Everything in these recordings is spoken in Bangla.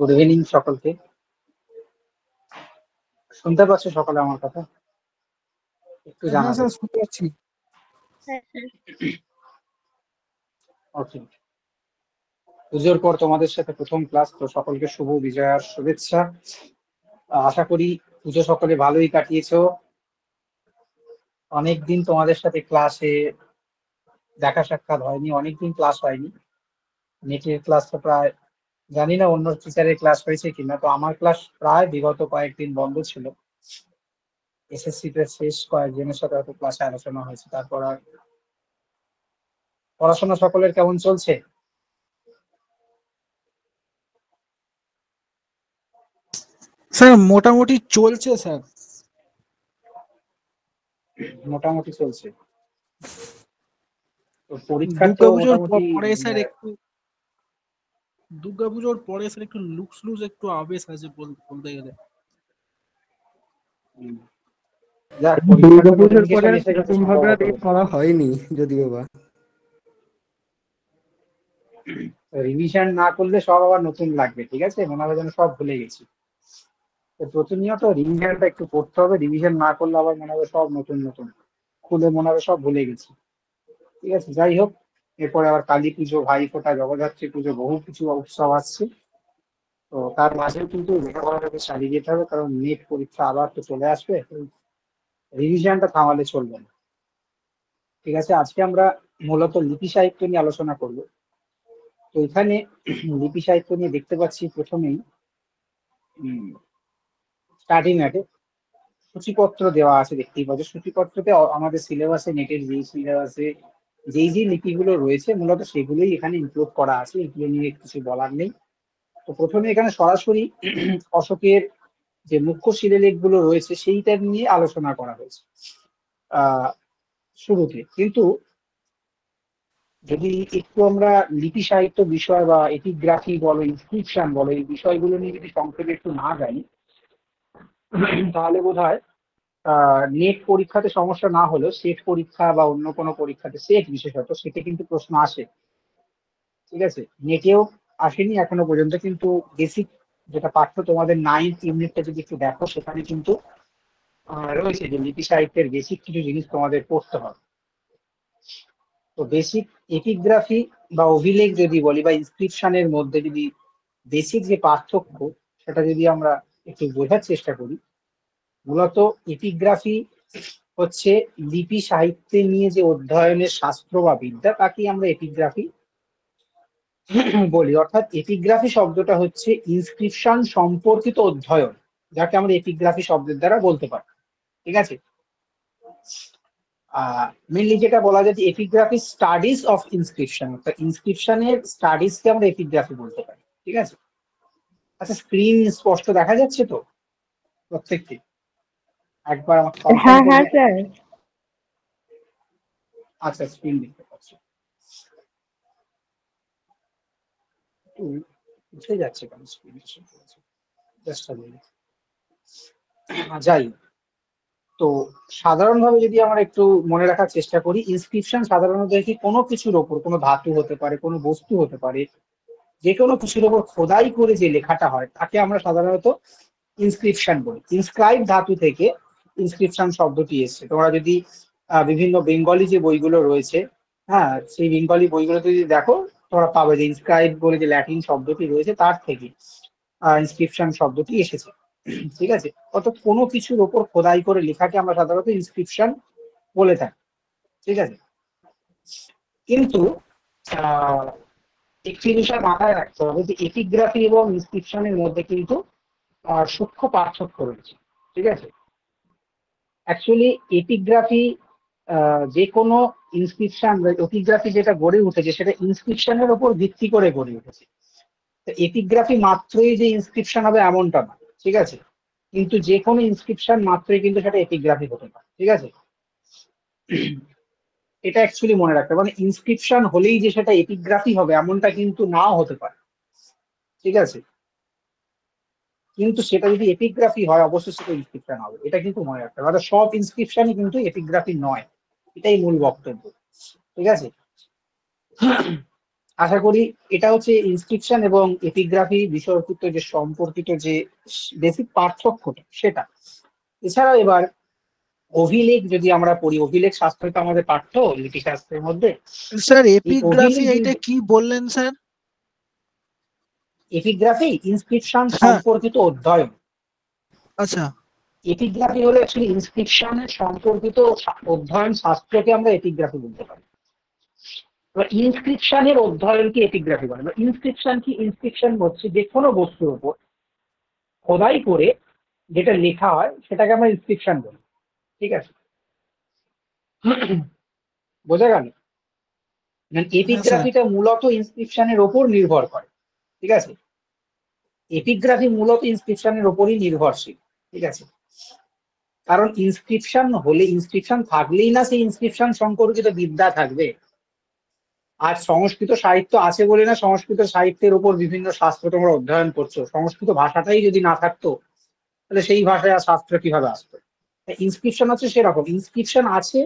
গুড ইভিনিং সকলকে। শুনতে পাচ্ছ সকালে আমার কথা? একটু হ্যাঁ জানাবে। স্যার, শুনতে পাচ্ছি। ওকে, পুজোর পর তোমাদের সাথে প্রথম ক্লাস, তো সকলকে শুভ বিজয়ার শুভেচ্ছা। আশা করি পুজো সকলে ভালোই কাটিয়েছো। অনেকদিন তোমাদের সাথে ক্লাসে দেখা সাক্ষাৎ হয়নি, অনেকদিন ক্লাস হয়নি। নেটের ক্লাস তো প্রায়, জানি না অন্য টিচারের ক্লাস হয়েছে কিনা, তো আমার ক্লাস প্রায় বিগত কয়েকদিন বন্ধ ছিল। এসএসসি তে শেষ কয়েকজনের সাথে হয়তো ক্লাসে আলোচনা হয়েছে, তারপর আর। পড়াশোনা সকলের কেমন চলছে? স্যার মোটামুটি চলছে স্যার। মোটামুটি চলছে। তো পরীক্ষা তো দুর্গাপুজোর মোটামুটি পরে স্যার একটু দুর্গাপুজোর পরে স্যার একটু লুজ একটু আবেশ আছে বলতে গেলে। যাক, পরীক্ষার তো দুর্গাপুজোর পরে নোটিফিকেশন এসে গেছে সেরকম ভাবে আর সম্ভবত। করা হয়নি যদিও বা। রিভিশন না করলে সব আবার নতুন লাগবে, ঠিক আছে? মনে হবে যেন সব ভুলে গেছি। তো প্রতিনিয়ত রিভিশনটা একটু করতে হবে, রিভিশন না করলে আবার মনে হবে সব নতুন নতুন, খুলে মনে হবে সব ভুলে গেছি। ঠিক আছে, যাই হোক। এরপরে আবার কালী পুজো, ভাইফোঁটা, জগদ্ধাত্রী পুজো, বহু কিছু উৎসব আসছে। তো তার মাঝেও কিন্তু লেখাপড়াটাকে চালিয়ে যেতে হবে, কারণ নেট পরীক্ষা আবার তো চলে আসবে। রিভিশনটা থামালে চলবে না। ঠিক আছে, আজকে আমরা মূলত লিপি সাহিত্য নিয়ে আলোচনা করব। তো এখানে লিপি সাহিত্য নিয়ে দেখতে পাচ্ছি প্রথমেই স্টাডি ম্যাটে সূচিপত্র দেওয়া আছে, দেখতেই পাচ্ছ। সূচিপত্রতে আমাদের সিলেবাসে, নেটের যেই সিলেবাসে যেই লিপিগুলো রয়েছে মূলত সেগুলোই এখানে ইনক্লুড করা আছে, এগুলো নিয়ে কিছু বলার নেই। তো প্রথমে এখানে সরাসরি অশোকের যে মুখ্য শিলালেখগুলো রয়েছে সেইটা নিয়ে আলোচনা করা হয়েছে শুরুতে। কিন্তু যদি একটু আমরা লিপি সাহিত্য বিষয় বা এপিগ্রাফি বলো, ইনস্ক্রিপশন বলো, এই বিষয়গুলো নিয়ে যদি সংক্ষেপে একটু না জানি, তাহলে বোধহয় নেট পরীক্ষাতে সমস্যা না হলেও সেট পরীক্ষা বা অন্য কোনো পরীক্ষাতে, সেট বিশেষত, সেটা কিন্তু প্রশ্ন আসে। ঠিক আছে, নেটেও আসেনি এখনো পর্যন্ত, কিন্তু বেসিক যেটা পাঠ্য তোমাদের 9th ইউনিটটা যদি একটু দেখো, সেখানে কিন্তু রয়েছে যে লিপি সাহিত্যের বেসিক কিছু জিনিস তোমাদের পড়তে হবে। তো বেসিক এপিগ্রাফি বা অভিলেখ যদি বলি, বা ইনস্ক্রিপশনের মধ্যে যদি বেসিক যে পার্থক্য, সেটা যদি আমরা একটু বোঝার চেষ্টা করি, মূলত এপিগ্রাফি হচ্ছে লিপি সাহিত্যে নিয়ে যে অধ্যয়নের শাস্ত্র বা বিদ্যা, তাকে আমরা এপিগ্রাফি বলি। অর্থাৎ এপিগ্রাফি শব্দটা হচ্ছে ইনস্ক্রিপশন সম্পর্কিত অধ্যয়ন, যাকে আমরা এপিগ্রাফি শব্দের দ্বারা বলতে পারি। ঠিক আছে, মেনলি যেটা বলা যায় যে এপিগ্রাফি স্টাডিজ অফ ইনস্ক্রিপশন, অর্থাৎ ইনস্ক্রিপশনের স্টাডিজকে আমরা এপিগ্রাফি বলতে পারি। ঠিক আছে, আচ্ছা, স্ক্রিন স্পষ্ট দেখা যাচ্ছে তো প্রত্যেকটি? একবার আমাকে কনফার্ম হ্যাঁ হ্যাঁ করবে। স্যার। আচ্ছা, স্ক্রিন দেখতে পাচ্ছি, একটু উঠে যাচ্ছে কেন স্ক্রিন? জাস্ট যাই। তো সাধারণভাবে যদি আমরা একটু মনে রাখার চেষ্টা করি, ইনস্ক্রিপশন সাধারণত কি কোনো কিছুর ওপর, কোনো ধাতু হতে পারে, কোনো বস্তু হতে পারে, যে কোনো কিছুর ওপর খোদাই করে যে লেখাটা হয় তাকে আমরা সাধারণত ইনস্ক্রিপশন বলি। ইনস্ক্রাইব ধাতু থেকে ইনস্ক্রিপশন শব্দটি এসছে। তোমরা যদি বিভিন্ন বেঙ্গলি যে বইগুলো রয়েছে, হ্যাঁ, সেই বেঙ্গলি বইগুলোতে যদি দেখো, তোমরা পাবে যে ইনস্ক্রাইব বলে যে ল্যাটিন শব্দটি রয়েছে, তার থেকে ইনস্ক্রিপশন শব্দটি এসেছে। ঠিক আছে, অর্থাৎ কোনো কিছুর ওপর খোদাই করে লেখাকে আমরা সাধারণত ইনস্ক্রিপশন বলে থাকি। ঠিক আছে, কিন্তু একটি বিষয় মাথায় রাখতে হবে যে এপিগ্রাফি এবং ইনস্ক্রিপশনের মধ্যে কিন্তু সূক্ষ্ম পার্থক্য রয়েছে। ঠিক আছে, অ্যাকচুয়ালি এপিগ্রাফি, যে কোনো ইনস্ক্রিপশন, এপিগ্রাফি যেটা গড়ে উঠেছে সেটা ইনস্ক্রিপশনের উপর ভিত্তি করে গড়ে উঠেছে। তো এপিগ্রাফি মাত্রই যে ইনস্ক্রিপশন হবে এমনটা না। ঠিক আছে, কিন্তু যে কোনো ইনস্ক্রিপশন মাত্রই কিন্তু সেটা এপিগ্রাফি হতে পারে। ঠিক আছে, এটা অ্যাকচুয়ালি মনে রাখতে হবে। মানে ইনস্ক্রিপশন হলেই যে সেটা এপিগ্রাফি হবে এমনটা কিন্তু নাও হতে পারে। ঠিক আছে, কিন্তু সেটা যদি এপিগ্রাফি হয় অবশ্যই সেটা ইনস্ক্রিপশন হবে, এটা কিন্তু মনে রাখতে হবে। সব ইনস্ক্রিপশনই কিন্তু এপিগ্রাফি নয়, এটাই মূল বক্তব্য। ঠিক আছে, আশা করি এটা হচ্ছে ইনস্ক্রিপশন এবং এপিগ্রাফি বিষয়বস্তুত যে সম্পর্কিত যে বেসিক পার্থক্যটা সেটা। এছাড়াও এবার অভিলেখ যদি আমরা পড়ি, অভিলেখ শাস্ত্র তো আমাদের পাঠ্য লিপি শাস্ত্রের মধ্যে। স্যার এই এপিগ্রাফি অভিলেখ এইটা কি বললেন স্যার? এপিগ্রাফি ইনস্ক্রিপশন হ্যাঁ, সম্পর্কিত অধ্যয়ন। আচ্ছা এপিগ্রাফি হলো অ্যাকচুয়ালি ইনস্ক্রিপশনের সম্পর্কিত অধ্যয়ন শাস্ত্রকে আমরা এপিগ্রাফি বলতে পারি। এবার ইনস্ক্রিপশনের অধ্যয়নকে এপিগ্রাফি বলে। ইনস্ক্রিপশন কি? ইনস্ক্রিপশন হচ্ছে যে কোনো বস্তুর উপর খোদাই করে যেটা লেখা হয় সেটাকে আমরা ইনস্ক্রিপশন বলি। ঠিক আছে, বোঝা গেল? হ্যাঁ স্যার। এপিগ্রাফিটা মূলত ইনস্ক্রিপশনের ওপর নির্ভর করে। ঠিক আছে, এপিগ্রাফি মূলত ইনস্ক্রিপশনের ওপরই নির্ভরশীল। ঠিক আছে, কারণ ইনস্ক্রিপশন হলে, ইনস্ক্রিপশন থাকলেই না সেই ইনস্ক্রিপশন সম্পর্কিত বিদ্যা থাকবে। আজ সংস্কৃত সাহিত্য আছে বলে না সংস্কৃত সাহিত্যের উপর বিভিন্ন শাস্ত্র তোমরা অধ্যয়ন করছো। সংস্কৃত ভাষাটাই যদি না থাকতো তাহলে সেই ভাষায় আর শাস্ত্র কিভাবে আসতো? ইনস্ক্রিপশন হচ্ছে সেরকম, ইনস্ক্রিপশন আছে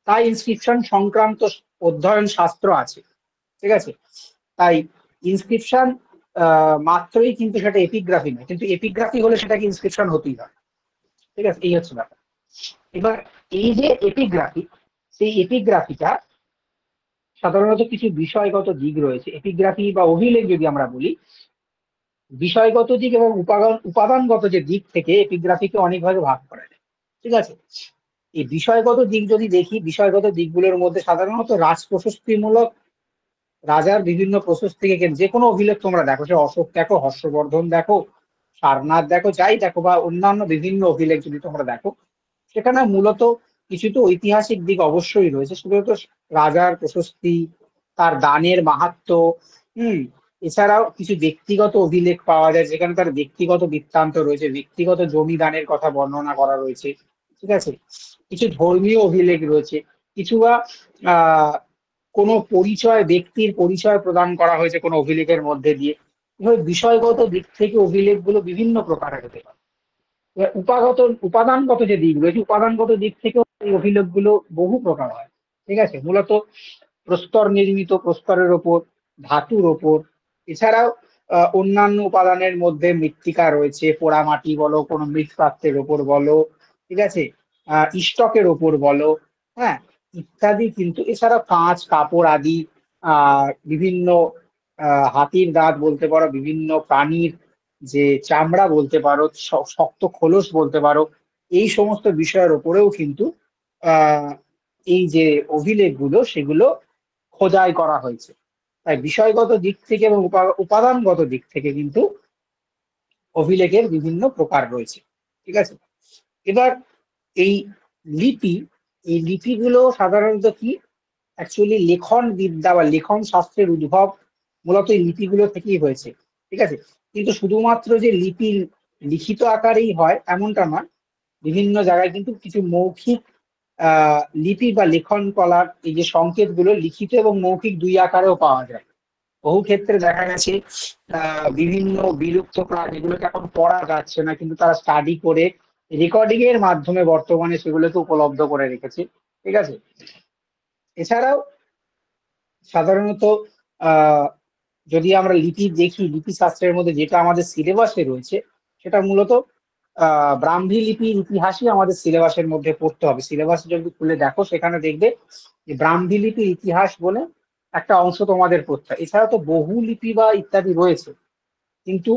তাই ইনস্ক্রিপশন সংক্রান্ত অধ্যয়ন শাস্ত্র আছে। ঠিক আছে, তাই ইনস্ক্রিপশন মাত্রই কিন্তু সেটা এপিগ্রাফি নয়, কিন্তু এপিগ্রাফি হলে সেটাকে ইনস্ক্রিপশন হতেই হয়। ঠিক আছে, এই হচ্ছে ব্যাপার। এবার এই যে এপিগ্রাফি, সেই এপিগ্রাফিটা সাধারণত কিছু বিষয়গত দিক রয়েছে। এপিগ্রাফি বা অভিলেখ যদি আমরা বলি, বিষয়গত দিক এবং উপাদানগত যে দিক থেকে এপিগ্রাফিকে অনেক ভাগে ভাগ করা যায়। ঠিক আছে, এই বিষয়গত দিক যদি দেখি, বিষয়গত দিকগুলোর মধ্যে সাধারণত রাজ প্রশস্তিমূলক, রাজার বিভিন্ন প্রশস্তিকে যে কোনো অভিলেখ তোমরা দেখো, সে অশোক দেখো, হর্ষবর্ধন দেখো, সারনাথ দেখো, যাই দেখো, বা অন্যান্য বিভিন্ন অভিলেখ যদি তোমরা দেখো, সেখানে মূলত কিছু তো ঐতিহাসিক দিক অবশ্যই রয়েছে। শুধু তো রাজার প্রশস্তি, তার দানের মাহাত্ম্য, হুম, এছাড়াও কিছু ব্যক্তিগত অভিলেখ পাওয়া যায় যেখানে তার ব্যক্তিগত বৃত্তান্ত রয়েছে, ব্যক্তিগত জমি দানের কথা বর্ণনা করা রয়েছে। ঠিক আছে, কিছু ধর্মীয় অভিলেখ রয়েছে, কিছু বা আহ কোনো পরিচয়, ব্যক্তির পরিচয় প্রদান করা হয়েছে কোনো অভিলেখের মধ্যে দিয়ে। এভাবে বিষয়গত দিক থেকে অভিলেখগুলো বিভিন্ন প্রকারের হতে পারে। এবার উপাদানগত যে দিক রয়েছে, উপাদানগত দিক থেকেও এই অভিলেখগুলো বহু প্রকার হয়। ঠিক আছে, মূলত প্রস্তর নির্মিত, প্রস্তরের ওপর, ধাতুর ওপর, এছাড়াও অন্যান্য উপাদানের মধ্যে মৃত্তিকা রয়েছে, পোড়ামাটি বলো, কোনো মৃৎপাত্রের ওপর বলো, ঠিক আছে, ইস্টকের ওপর বলো, হ্যাঁ, ইত্যাদি। কিন্তু এছাড়া কাঁচ, কাপড় আদি, বিভিন্ন হাতির দাঁত বলতে পারো, বিভিন্ন প্রাণীর যে চামড়া বলতে পারো, শক্ত খোলস বলতে পারো, এই সমস্ত বিষয়ের ওপরেও কিন্তু আহ এই যে অভিলেখগুলো সেগুলো খোদাই করা হয়েছে। তাই বিষয়গত দিক থেকে এবং উপাদানগত দিক থেকে কিন্তু অভিলেখের বিভিন্ন প্রকার রয়েছে। ঠিক আছে, এবার এই লিপি, এই লিপিগুলো সাধারণত কি, অ্যাকচুয়ালি লেখন বিদ্যা বা লেখন শাস্ত্রের উদ্ভব মূলত এই লিপিগুলো থেকেই হয়েছে। ঠিক আছে, কিন্তু শুধুমাত্র যে লিপি লিখিত আকারেই হয় এমনটা নয়, বিভিন্ন জায়গায় কিন্তু কিছু মৌখিক লিপি বা লেখন কলার এই যে সংকেতগুলো লিখিত এবং মৌখিক দুই আকারেও পাওয়া যায়। বহু ক্ষেত্রে দেখা গেছে বিভিন্ন বিলুপ্ত প্রায় যেগুলোকে এখন পড়া যাচ্ছে না, কিন্তু তারা স্টাডি করে রেকর্ডিং এর মাধ্যমে বর্তমানে সেগুলোকে উপলব্ধ করে রেখেছে। ঠিক আছে, এছাড়াও সাধারণত আহ যদি আমরা লিপি দেখি, লিপি শাস্ত্রের মধ্যে যেটা আমাদের সিলেবাসে রয়েছে সেটা মূলত ব্রাহ্মী লিপির ইতিহাসই আমাদের সিলেবাসের মধ্যে পড়তে হবে। সিলেবাস যদি খুলে দেখো সেখানে দেখবে যে ব্রাহ্মী লিপির ইতিহাস বলে একটা অংশ তোমাদের পড়তে হয়। এছাড়া তো বহু লিপি বা ইত্যাদি রয়েছে, কিন্তু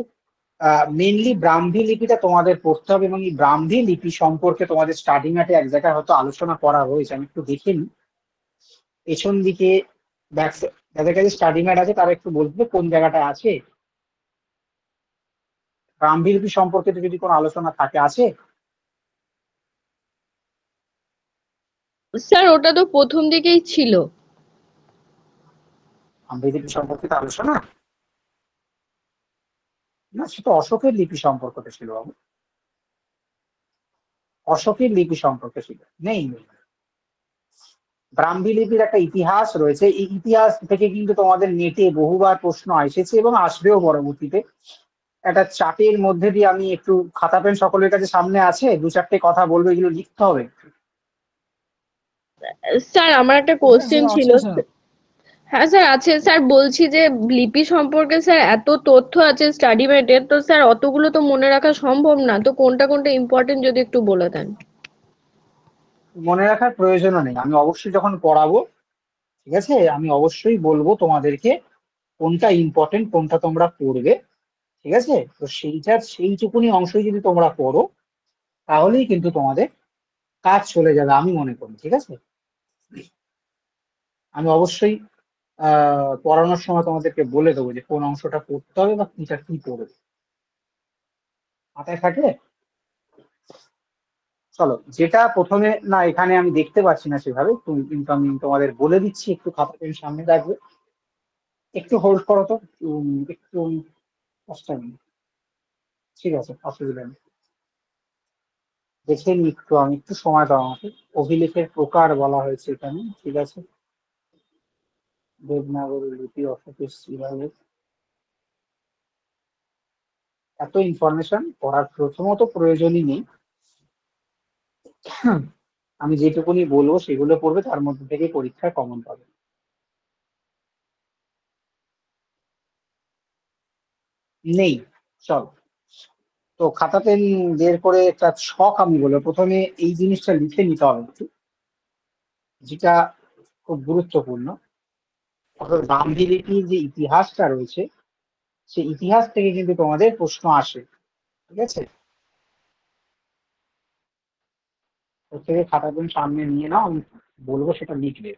মেনলি ব্রাহ্মী লিপিটা তোমাদের পড়তে হবে। এবং এই ব্রাহ্মী লিপি সম্পর্কে তোমাদের স্টাডি ম্যাটে এক জায়গায় হয়তো আলোচনা করা রয়েছে, আমি একটু দেখে নিই পেছন দিকে। যাদের কাছে স্টাডি ম্যাট আছে তারা একটু বলবে কোন জায়গাটা আছে, ব্রাহ্মী লিপি সম্পর্কে যদি কোনো আলোচনা থাকে, আছে? স্যার ওটা তো প্রথম দিকেই ছিল। ব্রাহ্মী লিপি সম্পর্কিত আলোচনা না, সেটা অশোকের লিপি সম্পর্কে ছিল বাবু, অশোকের লিপি সম্পর্কে ছিল, নেই নেই। ব্রাহ্মী লিপির একটা ইতিহাস রয়েছে, এই ইতিহাস থেকে কিন্তু তোমাদের নেটে বহুবার প্রশ্ন এসেছে এবং আসবেও পরবর্তীতে। একটা চার্টের মধ্যে দিয়ে আমি একটু, খাতা পেন সকলের কাছে সামনে আছে, দু চারটে কথা বলবো, এগুলো লিখতে হবে। স্যার আমার একটা হ্যাঁ কোশ্চেন স্যার ছিল। আছে স্যার। হ্যাঁ স্যার আছে স্যার, বলছি যে লিপি সম্পর্কে স্যার এত তথ্য আছে স্টাডি মেটের, তো স্যার অতগুলো তো মনে রাখা সম্ভব না, তো কোনটা কোনটা ইম্পর্টেন্ট যদি একটু বলে দেন। মনে রাখার প্রয়োজনও নেই, আমি অবশ্যই যখন পড়াবো, ঠিক আছে, আমি অবশ্যই বলবো তোমাদেরকে কোনটা ইম্পর্টেন্ট, কোনটা তোমরা পড়বে। ঠিক আছে, তো সেইটুকুনি অংশই যদি তোমরা পড়ো, তাহলেই কিন্তু তোমাদের কাজ চলে যাবে আমি মনে করি। ঠিক আছে, আমি অবশ্যই পড়ানোর সময় তোমাদেরকে বলে দেবো যে কোন অংশটা পড়তে হবে বা কিটা কি পড়বে। মাথায় থাকলে চলো, যেটা প্রথমে না এখানে আমি দেখতে পাচ্ছি না সেভাবে, তুমি কিন্তু আমি তোমাদের বলে দিচ্ছি, একটু খাতা পেন সামনে রাখবে, একটু হোল্ড করো তো, একটু কষ্ট নেই। ঠিক আছে, অসুবিধা নেই, দেখে নি একটু, আমি একটু সময় দাও আমাকে। অভিলেখের প্রকার বলা হয়েছে এখানে, ঠিক আছে, দেবনাগরী লিপি, অশোকের শিলালেখ, এত ইনফরমেশন পড়ার প্রথমত প্রয়োজনই নেই। আমি যেটুকুনি বলবো সেগুলো পড়বে, তার মধ্যে থেকে পরীক্ষায় কমন পাবে। নেই, চল, তো খাতা পেন বের করে একটা ছক আমি বলবো, প্রথমে এই জিনিসটা লিখে নিতে হবে একটু, যেটা খুব গুরুত্বপূর্ণ। অর্থাৎ ব্রাহ্মী লিপির যে ইতিহাসটা রয়েছে, সেই ইতিহাস থেকে কিন্তু তোমাদের প্রশ্ন আসে। ঠিক আছে, ওর থেকে খাতা পেন সামনে নিয়ে নাও, আমি বলবো সেটা লিখবে।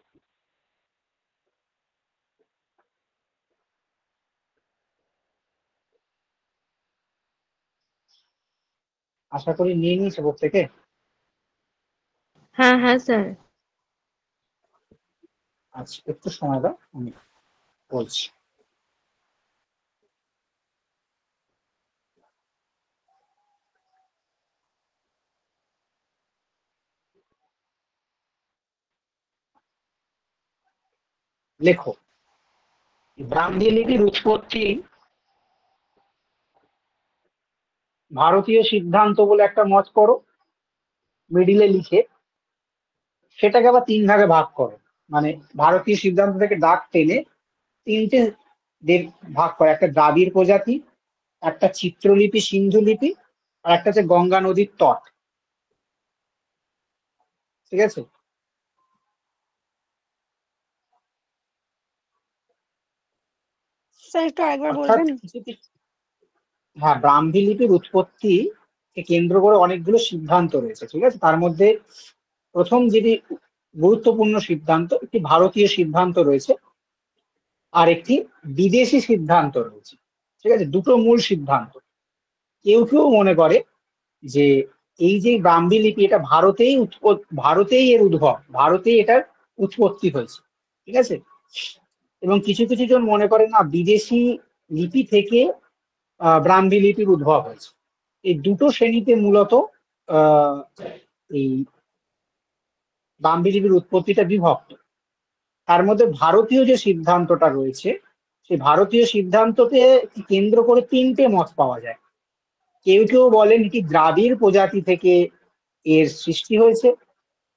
আশা করি নিয়ে নিয়েছে প্রত্যেকে। হ্যাঁ হ্যাঁ স্যার। আচ্ছা, একটু সময় দাও, আমি বলছি। লেখো, ব্রাহ্মী লিপির উৎপত্তি ভারতীয় সিদ্ধান্ত বলে একটা মত করো, মিডিলে লিখে সেটাকে আবার তিন ভাগে ভাগ করো। মানে ভারতীয় সিদ্ধান্ত থেকে দাগ টেনে তিনটে ভাগ করে, একটা দ্রাবিড় প্রজাতি, একটা চিত্রলিপি সিন্ধু লিপি, আর একটা হচ্ছে গঙ্গা নদীর তট। ঠিক আছে, স্যার একটু আরেকবার অর্থাৎ বলবেন? কিছু কিছু, হ্যাঁ, ব্রাহ্মী লিপির উৎপত্তি কে কেন্দ্র করে অনেকগুলো সিদ্ধান্ত রয়েছে। ঠিক আছে, তার মধ্যে প্রথম যেটি গুরুত্বপূর্ণ সিদ্ধান্ত, একটি ভারতীয় সিদ্ধান্ত রয়েছে, আর একটি বিদেশি সিদ্ধান্ত রয়েছে। ঠিক আছে, দুটো মূল সিদ্ধান্ত। কেউ কেউ মনে করে যে এই যে ব্রাহ্মী লিপি, এটা ভারতেই এর উদ্ভব, ভারতেই এটার উৎপত্তি হয়েছে। ঠিক আছে, এবং কিছু কিছু জন মনে করে না, বিদেশি লিপি থেকে ব্রাহ্মী লিপির উদ্ভব হয়েছে। এই দুটো শ্রেণীতে মূলত আহ এই ব্রাহ্মী লিপির উৎপত্তিটা বিভক্ত। তার মধ্যে ভারতীয় যে সিদ্ধান্তটা রয়েছে, সেই ভারতীয় সিদ্ধান্তকে কেন্দ্র করে তিনটে মত পাওয়া যায়। কেউ কেউ বলেন এটি দ্রাবিড় প্রজাতি থেকে এর সৃষ্টি হয়েছে,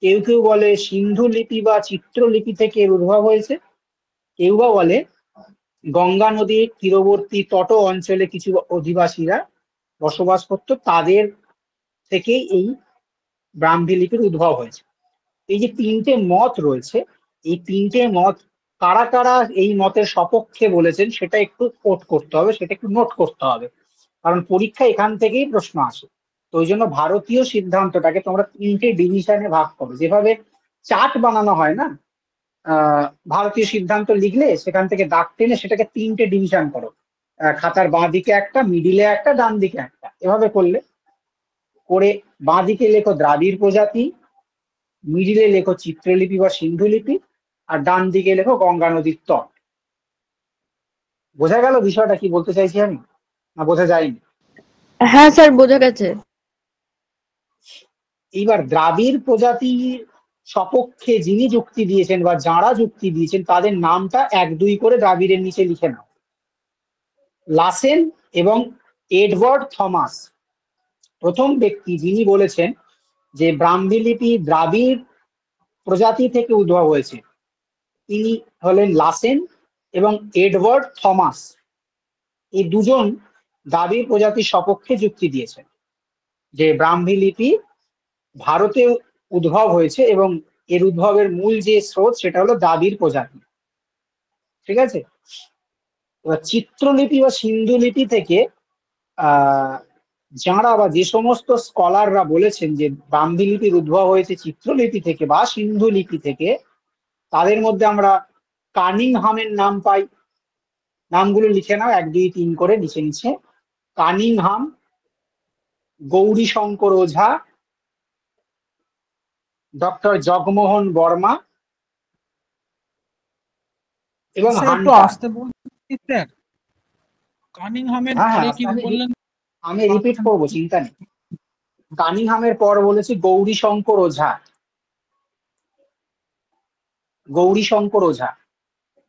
কেউ কেউ বলে সিন্ধু লিপি বা চিত্রলিপি থেকে এর উদ্ভব হয়েছে, কেউ বা বলে গঙ্গা নদীর তীরবর্তী তট অঞ্চলে কিছু অধিবাসীরা বসবাস করত, তাদের থেকেই এই ব্রাহ্মী লিপির উদ্ভব হয়েছে। এই যে তিনটে মত রয়েছে, এই তিনটে মত কারা কারা এই মতের সপক্ষে বলেছেন সেটা একটু কোট করতে হবে, সেটা একটু নোট করতে হবে, কারণ পরীক্ষা এখান থেকেই প্রশ্ন আসে। তো ওই জন্য ভারতীয় সিদ্ধান্তটাকে তোমরা তিনটে ডিভিশনে ভাগ করো, যেভাবে চার্ট বানানো হয় না, আহ ভারতীয় সিদ্ধান্ত লিখলে সেখান থেকে দাগ টেনে সেটাকে তিনটে ডিভিশন করো, খাতার বাঁ দিকে একটা, মিডিলে একটা, ডান দিকে একটা, এভাবে করলে করে বাঁ দিকে লেখো দ্রাবিড় প্রজাতি, মিডিলে লেখো চিত্রলিপি বা সিন্ধু লিপি, আর ডান দিকে লেখো গঙ্গা নদীর তট। বোঝা গেল বিষয়টা কি বলতে চাইছি আমি, না বোঝা যায়নি? হ্যাঁ স্যার বোঝা গেছে। এইবার দ্রাবিড় প্রজাতির সপক্ষে যিনি যুক্তি দিয়েছেন বা যারা যুক্তি দিয়েছেন, তাদের নামটা এক দুই করে দ্রাবিড়ের নিচে লিখে নাও। লাসেন এবং এডওয়ার্ড থমাস প্রথম ব্যক্তি যিনি বলেছেন যে ব্রাহ্মী লিপি দ্রাবিড় প্রজাতি থেকে উদ্ভব হয়েছে, তিনি হলেন লাসেন এবং এডওয়ার্ড থমাস। এই দুজন দ্রাবিড় প্রজাতির সপক্ষে যুক্তি দিয়েছেন যে ব্রাহ্মী লিপি ভারতে উদ্ভব হয়েছে এবং এর উদ্ভবের মূল যে স্রোত সেটা হলো দ্রাবিড় প্রজাতি। ঠিক আছে। এবার চিত্রলিপি বা সিন্ধু লিপি থেকে আহ যাঁরা বা যে সমস্ত স্কলাররা বলেছেন যে ব্রাহ্মী লিপির উদ্ভব হয়েছে চিত্রলিপি থেকে বা সিন্ধু লিপি থেকে, তাদের মধ্যে আমরা কানিংহামের নাম পাই। নামগুলো লিখে নাও, 1 2 3 করে নিচে নিচে। কানিংহাম, গৌরীশঙ্কর ওঝা, ডক্টর জগমোহন বর্মা এবং স্যার একটু হান্টার। আসতে বলছি স্যার, কানিংহামের হ্যাঁ হ্যাঁ, পরে কি বললেন? আমি রিপিট করবো, চিন্তা নেই। কানিংহামের পর বলেছি গৌরীশঙ্কর ওঝা, গৌরীশঙ্কর ওঝা।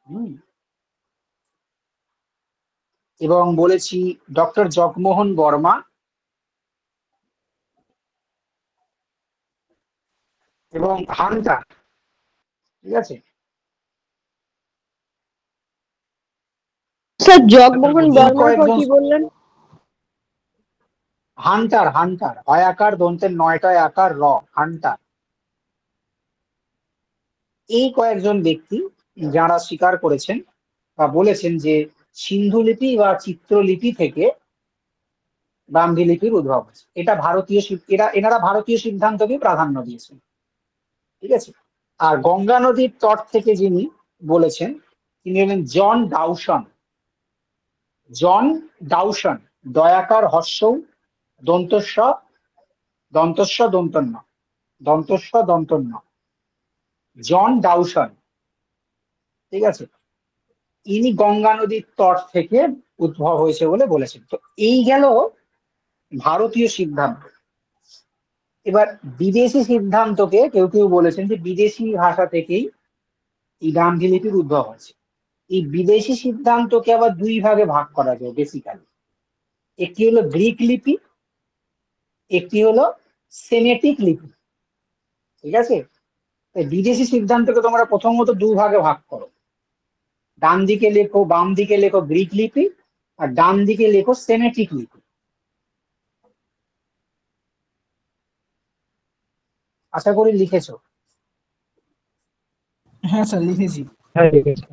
হুম। এবং বলেছি ডক্টর জগমোহন বর্মা এবং হান্টার। ঠিক আছে। স্যার জগমোহন এই বর্মার পর কয়েকজন, কি বললেন? হান্টার, হান্টার হয় আকার দন্তের 9টায় আকার র, হান্টার। এই কয়েকজন ব্যক্তি যারা স্বীকার করেছেন বা বলেছেন যে সিন্ধু লিপি বা চিত্রলিপি থেকে ব্রাহ্মী লিপির উদ্ভব হয়েছে। এটা ভারতীয় এনারা ভারতীয় সিদ্ধান্তকে প্রাধান্য দিয়েছেন। ঠিক আছে। আর গঙ্গা নদীর তট থেকে যিনি বলেছেন তিনি হলেন জন ডাউসন। জন ডাউসন, দয়াকার হর্ষৌ, দন্তস্ব, দন্তস্ব দন্তন্য, দন্তস্ব দন্তন্য, জন ডাউসন। ঠিক আছে। ইনি গঙ্গা নদীর তট থেকে উদ্ভব হয়েছে বলে বলেছেন। তো এই গেল ভারতীয় সিদ্ধান্ত। এবার বিদেশি সিদ্ধান্তকে কেউ কেউ বলেছেন যে বিদেশি ভাষা থেকেই এই ব্রাহ্মী লিপির উদ্ভব হয়েছে। এই বিদেশি সিদ্ধান্তকে আবার 2 ভাগে ভাগ করা যায় বেসিক্যালি। একটি হলো গ্রিক লিপি, একটি হলো সেমেটিক লিপি। ঠিক আছে। তাই বিদেশি সিদ্ধান্তকে তোমরা প্রথমত 2 ভাগে ভাগ করো। ডান দিকে লেখো, বাম দিকে লেখো গ্রিক লিপি, আর ডান দিকে লেখো সেমেটিক লিপি। আশা করি লিখেছো। হ্যাঁ স্যার লিখেছি। হ্যাঁ, লিখেছি।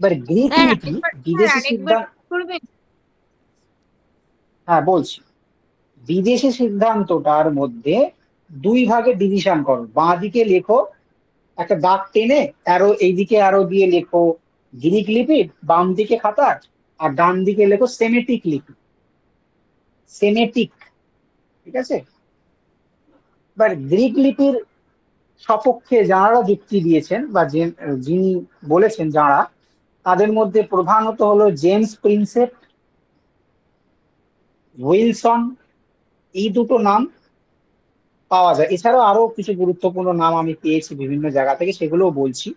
এবার গ্রিক স্যার লিপি আরেকবার বিদেশি আরেকবার সিদ্ধান্ত। করবেন? হ্যাঁ বলছি, বিদেশি সিদ্ধান্তটার মধ্যে 2 ভাগে ডিভিশন করো। বাঁ দিকে লেখো একটা দাগ টেনে অ্যারো, এইদিকে অ্যারো দিয়ে লেখো গ্রিক লিপি বাম দিকে খাতার, আর ডান দিকে লেখো সেমেটিক লিপি, সেমেটিক। ঠিক আছে। এবার গ্রিক লিপির সপক্ষে যারা যুক্তি দিয়েছেন বা যিনি বলেছেন যারা, তাদের মধ্যে প্রধানত হলো জেমস প্রিন্সেপ, উইলসন। এই দুটো নাম পাওয়া যায়। এছাড়াও আরো কিছু গুরুত্বপূর্ণ নাম আমি পেয়েছি বিভিন্ন জায়গা থেকে, সেগুলোও বলছি।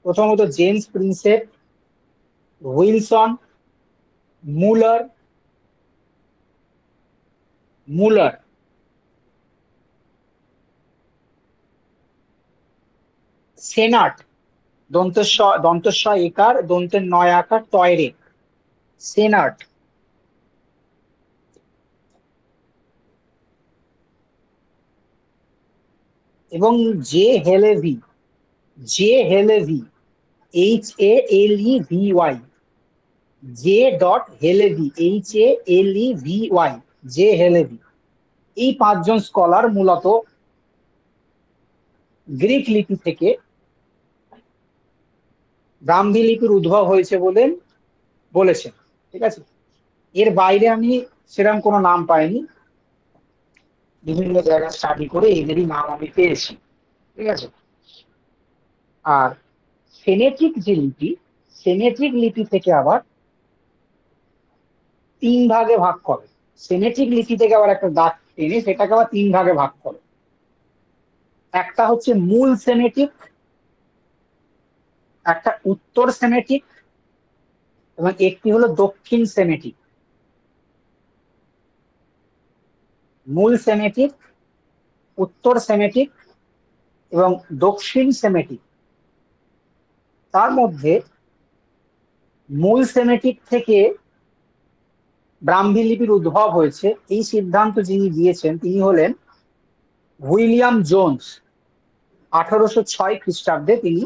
প্রথমত James Prinsep, Wilson, Muller, Muller, Senart, দন্তস্ব একার দন্তের 9 আকার টয়রে, সেনাট, এবং J Halevy, J Halevy, HALEVY, J dot Halevy, HALEVY, J Halevy. এই 5 জন স্কলার মূলত গ্রিক লিপি থেকে ব্রাহ্মী লিপির উদ্ভব হয়েছে বলে বলেছেন। ঠিক আছে। এর বাইরে আমি সেরকম কোনো নাম পাইনি, বিভিন্ন জায়গায় স্টাডি করে এদেরই নাম আমি পেয়েছি। ঠিক আছে। আর সেমেট্রিক যে লিপি, সেমেট্রিক লিপি থেকে আবার 3 ভাগে ভাগ করে। সেমেট্রিক লিপি থেকে আবার একটা দাগ টেনে সেটাকে আবার 3 ভাগে ভাগ করে। একটা হচ্ছে মূল সেমেটিক, একটা উত্তর সেমেটিক, এবং একটি হলো দক্ষিণ সেমেটিক। মূল সেমেটিক, উত্তর সেমেটিক এবং দক্ষিণ সেমেটিক। তার মধ্যে মূল সেমেটিক থেকে ব্রাহ্মী লিপির উদ্ভব হয়েছে এই সিদ্ধান্ত যিনি দিয়েছেন তিনি হলেন উইলিয়াম জোন্স। 1806 খ্রিস্টাব্দে তিনি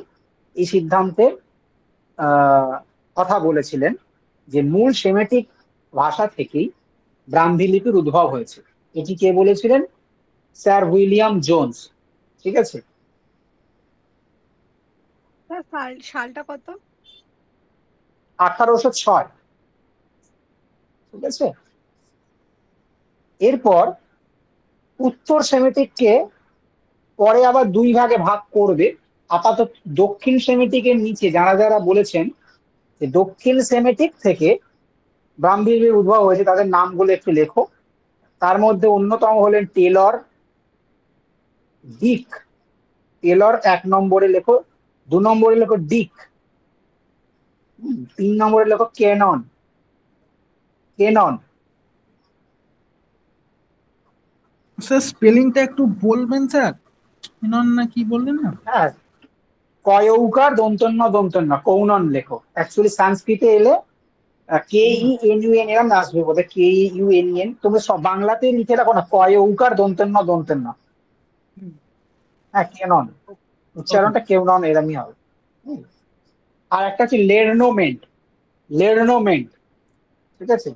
এই সিদ্ধান্তের কথা বলেছিলেন যে মূল সেমেটিক ভাষা থেকেই ব্রাহ্মী লিপির উদ্ভব হয়েছে। এটি কে বলেছিলেন? Sir William Jones. ঠিক আছে। স্যার সালটা কত? 1806। ঠিক আছে। এরপর উত্তর সেমেটিককে পরে আবার দুই ভাগে ভাগ করবে। আপাতত দক্ষিণ সেমেটিকের নিচে যারা যারা বলেছেন যে দক্ষিণ সেমেটিক থেকে ব্রাহ্মী লিপির উদ্ভব হয়েছে তাদের নামগুলো একটু লেখো। তার মধ্যে অন্যতম হলেন টেলর, ডিক। টেলর 1 নম্বরে লেখো, 2 নম্বরে লেখো ডিক, 3 নম্বরে লেখো কেনন। কেনন। স্যার স্পেলিংটা একটু বলবেন স্যার? কিনন না কি বললেন না? হ্যাঁ, কয়ৌকার দন্তন্য দন্তন্য কৌনন লেখো। অ্যাকচুয়ালি সংস্কৃতে এলে KENUN এরম আসবে বোধ হয়, KEUNEN। তুমি সব বাংলাতে লিখে রাখো না, কয়ৌকার দন্তন্য দন্তন্য। হ্যাঁ, কেনন। উচ্চারণটা কেউনন এরমই হবে। হুম। আর একটা হচ্ছে লেরনোমেন্ট। লেরনোমেন্ট। ঠিক আছে।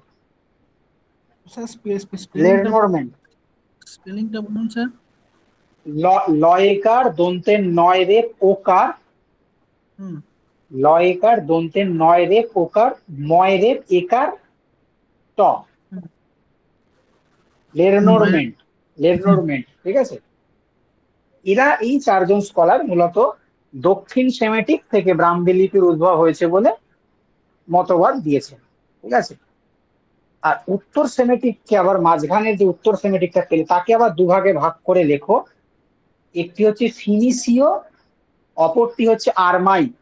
স্যার স্পেলিংটা লেরনোমেন্ট। স্পেলিংটা বলুন স্যার। লয়েকার দন্তের নয় রেপ ওকার, হুম। লয়েকার দন্তের নয় রেপ ওকার, ময় রেপ একার ট। লেরনোরমেন্ট। লেরনোরমেন্ট। ঠিক আছে। এরা এই চারজন স্কলার মূলত দক্ষিণ সেমেটিক থেকে ব্রাহ্মী লিপির উদ্ভব হয়েছে বলে মতবাদ দিয়েছেন। ঠিক আছে। আর উত্তর সেমেটিককে আবার মাঝখানের যে উত্তর সেমেটিকটা পেলে তাকে আবার দুভাগে ভাগ করে লেখো। একটি হচ্ছে ফিনিসীয়, অপরটি হচ্ছে আরমাইক।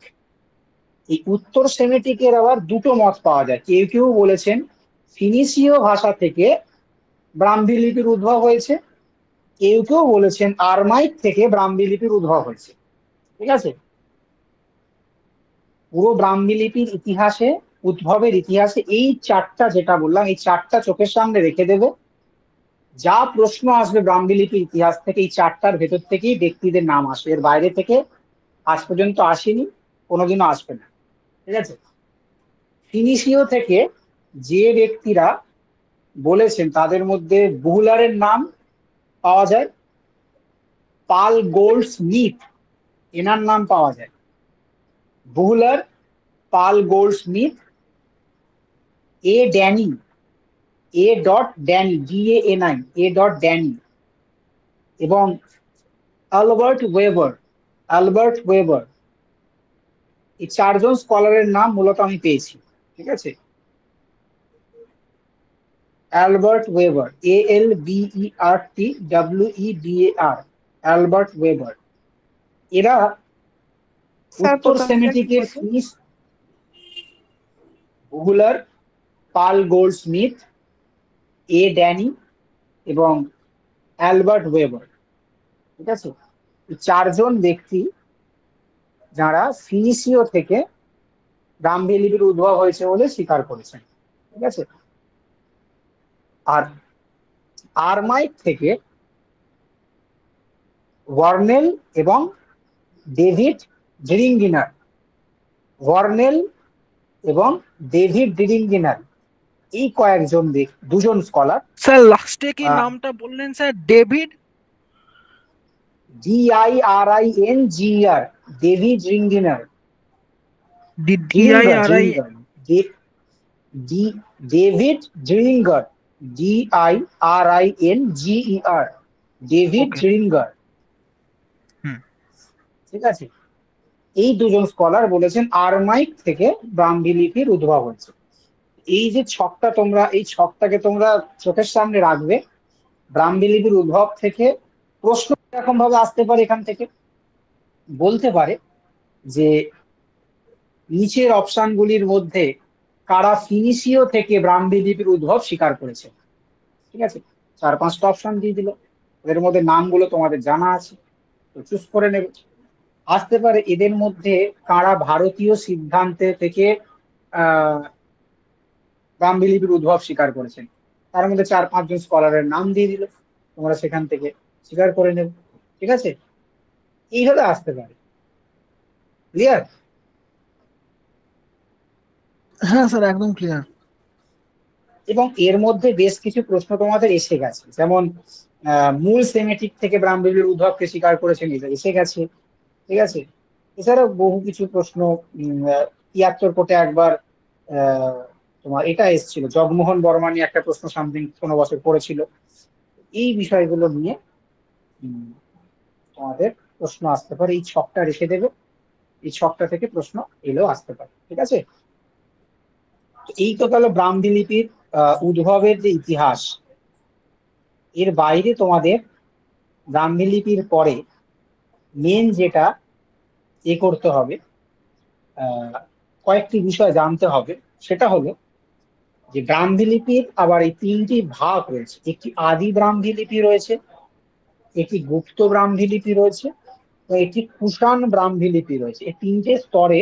এই উত্তর সেমেটিকের আবার দুটো মত পাওয়া যায়। কেউ কেউ বলেছেন ফিনিসীয় ভাষা থেকে ব্রাহ্মী লিপির উদ্ভব হয়েছে, কেউ কেউ বলেছেন আরমাইক থেকে ব্রাহ্মী লিপির উদ্ভব হয়েছে। ঠিক আছে। পুরো ব্রাহ্মী লিপির ইতিহাসে, উদ্ভবের ইতিহাসে এই চারটা যেটা বললাম এই চারটা চোখের সামনে রেখে দেবে। যা প্রশ্ন আসবে ব্রাহ্মী লিপির ইতিহাস থেকে এই চারটার ভেতর থেকেই ব্যক্তিদের নাম আসবে, এর বাইরে থেকে আজ পর্যন্ত আসেনি, কোনোদিনও আসবে না। ঠিক আছে। ফিনিশীয় থেকে যে ব্যক্তিরা বলেছেন তাদের মধ্যে বুহলারের নাম পাওয়া যায়, পাল গোল্ড স্মিথ এনার নাম পাওয়া যায়। Buhler, Paul Goldsmith, A Dani, A dot Dani, DANI, A dot Dani, এবং অ্যালবার্ট ওয়েবার। Albert Weber. এই চারজন স্কলারের নাম মূলত আমি পেয়েছি। ঠিক আছে। Albert Weber, ALBERTWEBAR, Albert Weber. এরা স্যার উত্তর প্রথম থেকে একটু সেমেটিকের বলুন। ফিনিশ, Buhler, Paul Goldsmith, A Dani এবং অ্যালবার্ট ওয়েবার। ঠিক আছে। এই চারজন ব্যক্তি যারা ফিনিশীয় থেকে ব্রাহ্মী লিপির উদ্ভব হয়েছে বলে স্বীকার করেছেন। ঠিক আছে। আর আরমাইক থেকে ওয়ার্নেল এবং ডেভিড ডিরিঙ্গিনার, ওয়ার্নেল এবং ডেভিড ডিরিঙ্গিনার এই কয়েকজন দুজন স্কলার। স্যার লাস্টে কি নামটা বললেন স্যার? ডেভিড? DIRINGER, ডেভিড রিঙ্গিনার। DIRI? David Diringer, DIRINGER, David Okay. Diringer. হুম। ঠিক আছে। এই দুজন স্কলার বলেছেন আরমাইক থেকে ব্রাহ্মী লিপির উদ্ভব হয়েছে। এই যে ছকটা তোমরা, এই ছকটাকে তোমরা চোখের সামনে রাখবে। ব্রাহ্মী লিপির উদ্ভব থেকে প্রশ্ন এরকম ভাবে আসতে পারে, এখান থেকে বলতে পারে যে নিচের অপশনগুলির মধ্যে কারা ফিনিশীয় থেকে ব্রাহ্মী লিপির উদ্ভব স্বীকার করেছে। ঠিক আছে। 4-5টা অপশন দিয়ে দিল, এর মধ্যে নামগুলো তোমাদের জানা আছে, তো চুজ করে নেবে। আসতে পারে এদের মধ্যে কারা ভারতীয় সিদ্ধান্তে থেকে আহ ব্রাহ্মী লিপির উদ্ভব স্বীকার করেছেন। তার মধ্যে 4-5 জন স্কলারের নাম দিয়ে দিল, তোমরা সেখান থেকে স্বীকার করে নেবে। ঠিক আছে, এইভাবে আসতে পারে। ক্লিয়ার? হ্যাঁ স্যার, একদম ক্লিয়ার। এবং এর মধ্যে বেশ কিছু প্রশ্ন তোমাদের এসে গেছে, যেমন মূল সেমেটিক থেকে ব্রাহ্মী লিপির উদ্ভবকে স্বীকার করেছেন, এটা এসে গেছে। ঠিক আছে, এছাড়াও বহু কিছু প্রশ্ন 73 কোটে একবার আহ, তোমার এটা এসেছিল, জগমোহন বর্মানি একটা প্রশ্ন সামথিং কোনো বছর পড়েছিল। এই বিষয়গুলো নিয়ে উম, তোমাদের প্রশ্ন আসতে পারে, এই ছকটা রেখে দেবে, এই ছকটা থেকে প্রশ্ন এলেও আসতে পারে। ঠিক আছে, তো এই তো গেল ব্রাহ্মী লিপির উদ্ভবের যে ইতিহাস। এর বাইরে তোমাদের ব্রাহ্মী লিপির পরে মেন যেটা করতে হবে, আহ, কয়েকটি বিষয় জানতে হবে। সেটা হলো যে ব্রাহ্মী লিপির আবার এই 3টি ভাগ রয়েছে। একটি আদি ব্রাহ্মী লিপি রয়েছে, একটি গুপ্ত ব্রাহ্মী লিপি রয়েছে, ও একটি কুষাণ ব্রাহ্মী লিপি রয়েছে। এই 3টে স্তরে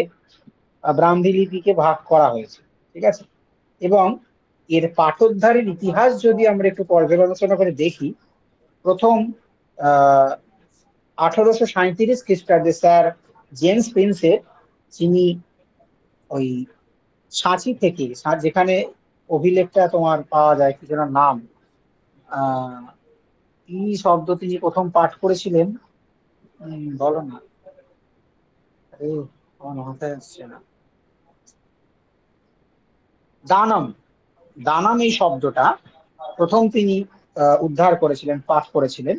ব্রাহ্মী লিপিকে ভাগ করা হয়েছে। ঠিক আছে, এবং এর পাঠোদ্ধারের ইতিহাস যদি আমরা একটু পর্যালোচনা করে দেখি, প্রথম 1837 খ্রিস্টাব্দে স্যার জেমস প্রিন্সের, যিনি ওই সাঁচি থেকে, যেখানে অভিলেখটা তোমার পাওয়া যায়, কি যেন নাম, আহ কি শব্দ তিনি প্রথম পাঠ করেছিলেন, বলো না, আরে আমার মাথায় আসছে না। দানাম, দানাম এই শব্দটা প্রথম তিনি উদ্ধার করেছিলেন, পাঠ করেছিলেন।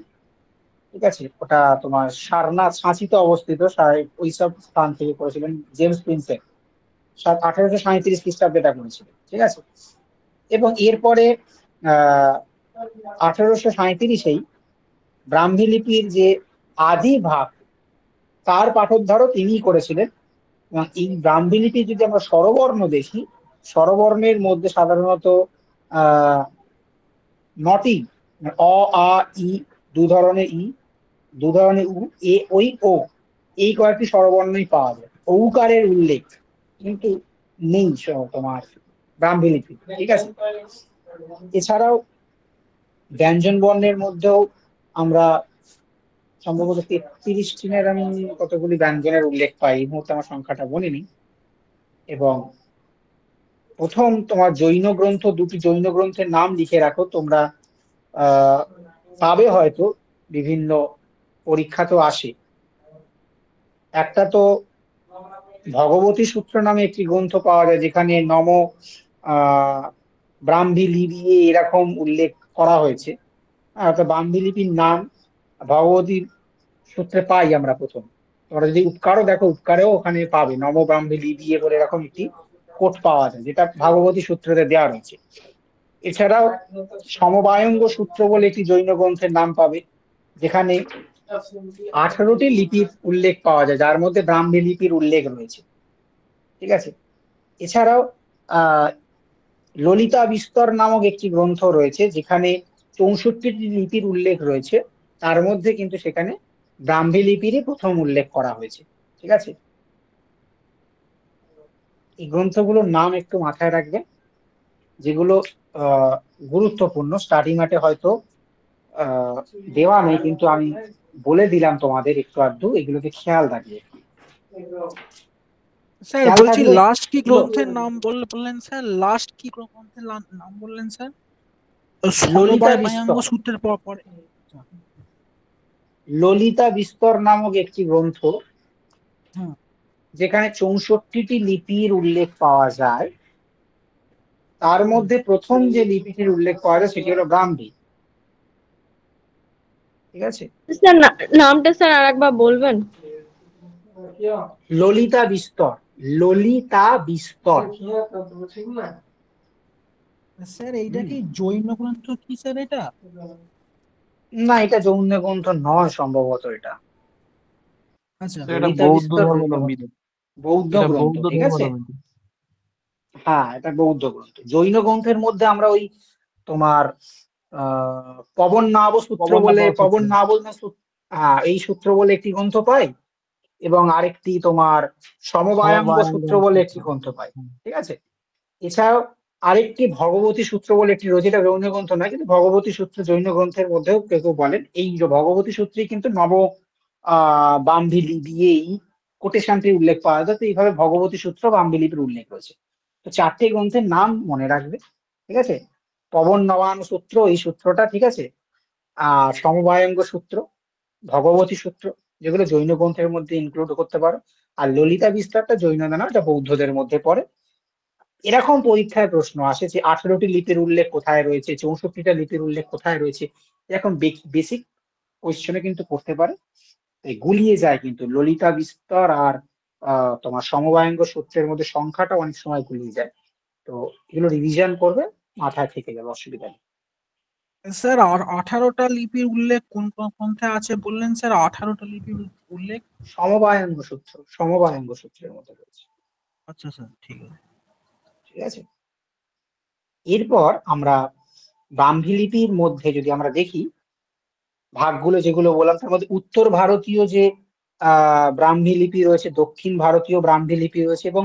ঠিক আছে, ওটা তোমার সারনাথ সাঁচিতে অবস্থিত, ওইসব স্থান থেকে করেছিলেন জেমস প্রিন্সেপ। 1837 খ্রিস্টাব্দে এটা করেছিলেন। ঠিক আছে, এবং এরপরে আহ 1837-এই ব্রাহ্মী লিপির যে আদি ভাগ, তার পাঠোদ্ধারও তিনিই করেছিলেন। এবং এই ব্রাহ্মী লিপি যদি আমরা স্বরবর্ণ দেখি, স্বরবর্ণের মধ্যে সাধারণত আহ 9টি, মানে অ, আ, ই, 2 ধরনের ই, 2 ধরনের উ, এ, ওই, ও, এই কয়েকটি স্বরবর্ণই পাওয়া যায়। ঔকারের উল্লেখ কিন্তু নেই তোমার ব্রাহ্মী লিপি। ঠিক আছে, এছাড়াও ব্যঞ্জন বর্ণের মধ্যেও আমরা সম্ভবত 33টির আমি কতগুলি ব্যঞ্জনের উল্লেখ পাই, এই মুহূর্তে আমার সংখ্যাটা বলিনি। এবং প্রথম তোমার জৈন গ্রন্থ, 2টি জৈন গ্রন্থের নাম লিখে রাখো তোমরা, আহ পাবে হয়তো, বিভিন্ন পরীক্ষাতেও আসে। একটা তো ভগবতী সূত্র নামে একটি গ্রন্থ পাওয়া যায়, যেখানে নম আহ ব্রাহ্মী লিপি এরকম উল্লেখ করা হয়েছে। অর্থাৎ ব্রাহ্মী লিপির নাম ভগবতীর সূত্রে পাই আমরা প্রথম। তোমরা যদি উৎকারও দেখো, উৎকারেও ওখানে পাবে নম ব্রাহ্মী লিপি বলে এরকম একটি কোট পাওয়া যায়, যেটা ভাগবতী সূত্রতে দেওয়া রয়েছে। এছাড়াও সমবায়ঙ্গ সূত্র বলে একটি জৈন গ্রন্থের নাম পাবে, যেখানে 18টি লিপির উল্লেখ পাওয়া যায়, যার মধ্যে ব্রাহ্মী লিপির উল্লেখ রয়েছে। ঠিক আছে, এছাড়াও আহ ললিতা বিস্তর নামক একটি গ্রন্থ রয়েছে, যেখানে 64টি লিপির উল্লেখ রয়েছে, তার মধ্যে কিন্তু সেখানে ব্রাহ্মী লিপিরই প্রথম উল্লেখ করা হয়েছে। ঠিক আছে, এই গ্রন্থগুলোর নাম একটু মাথায় রাখবেন, যেগুলো আহ গুরুত্বপূর্ণ। স্টাডি ম্যাটে হয়তো আহ দেওয়া নেই, কিন্তু আমি বলে দিলাম তোমাদের একটু আধটু, এগুলোকে খেয়াল রাখবে। স্যার খেয়াল বলছি, থাকবে লাস্ট কি তো? গ্রন্থের নাম বললেন স্যার? লাস্ট কি গ্রন্থের নাম বললেন স্যার? ললিতা সমবায়াঙ্গ বিস্তর, সূত্রের পরে? আচ্ছা, ললিতা বিস্তর নামক একটি গ্রন্থ, হুম। যেখানে 64টি লিপির উল্লেখ পাওয়া যায়। তার মধ্যে প্রথম যে লিপিটির উল্লেখ পাওয়া যায় সেটি হলো ব্রাহ্মী। ঠিক আছে, স্যার নামটা স্যার আরেকবার বলবেন? ললিতা বিস্তর, ললিতা বিস্তর। স্যার এইটা কি জৈন গ্রন্থ কি স্যার এটা? না, এটা জৈন গ্রন্থ নয় সম্ভবত, এটা আচ্ছা। তো এটা ললিতা বৌদ্ধ বিস্তর ধর্মাবলম্বী। বৌদ্ধ এটা গ্রন্থ। বৌদ্ধ ঠিক আছে, ধর্মাবলম্বী। হ্যাঁ এটা বৌদ্ধ গ্রন্থ। জৈন গ্রন্থের মধ্যে আমরা ওই তোমার পবন নাব সূত্র বলে, পবননাভ সূত্র। পবন নাব না হ্যাঁ, এই সূত্র বলে একটি গ্রন্থ পাই। এবং আরেকটি তোমার সমবায়াঙ্গ সূত্র বলে একটি গ্রন্থ পাই, ঠিক আছে। এছাড়াও আরেকটি ভগবতী সূত্র বলে একটি রয়েছে, এটা জৈন গ্রন্থ নয়, কিন্তু ভগবতী সূত্র জৈন গ্রন্থের মধ্যেও কেউ কেউ বলেন। এই যে ভগবতী সূত্রে কিন্তু নব ব্রাহ্মী লিপিয়েই কোটেশনটির উল্লেখ পাওয়া যায়, তো এইভাবে ভগবতী সূত্র ব্রাহ্মী লিপির উল্লেখ রয়েছে। তো চারটে গ্রন্থের নাম মনে রাখবে, ঠিক আছে। পবন নবায়ন সূত্র, এই সূত্রটা, ঠিক আছে। আর সমবায়াঙ্গ সূত্র, ভগবতী সূত্র, যেগুলো জৈন গ্রন্থের মধ্যে ইনক্লুড করতে পারো। আর ললিতা বিস্তারটা জৈন না, এটা বৌদ্ধদের মধ্যে পড়ে। এরকম পরীক্ষায় প্রশ্ন আসে যে 18টি লিপির উল্লেখ কোথায় রয়েছে, 64টা লিপির উল্লেখ কোথায় রয়েছে, এরকম বেসিক কোয়েশ্চনে কিন্তু করতে পারে। এই গুলিয়ে যায় কিন্তু ললিতা বিস্তার আর তোমার সমবায়াঙ্গ সূত্রের মধ্যে সংখ্যাটা অনেক সময় গুলিয়ে যায়। তো এগুলো রিভিশন করবে, মাথায় থেকে যাবে, অসুবিধা নেই। স্যার 18টা লিপির উল্লেখ কোন কোন গ্রন্থে আছে বললেন স্যার? 18টা লিপির উল্লেখ? সমবায়াঙ্গ সূত্রের মধ্যে রয়েছে। আচ্ছা স্যার, ঠিক আছে। ঠিক আছে। এরপর আমরা ব্রাহ্মী লিপির মধ্যে যদি আমরা দেখি ভাগগুলো যেগুলো বললাম, তার মধ্যে উত্তর ভারতীয় যে ব্রাহ্মী লিপি রয়েছে, দক্ষিণ ভারতীয় ব্রাহ্মী লিপি রয়েছে, এবং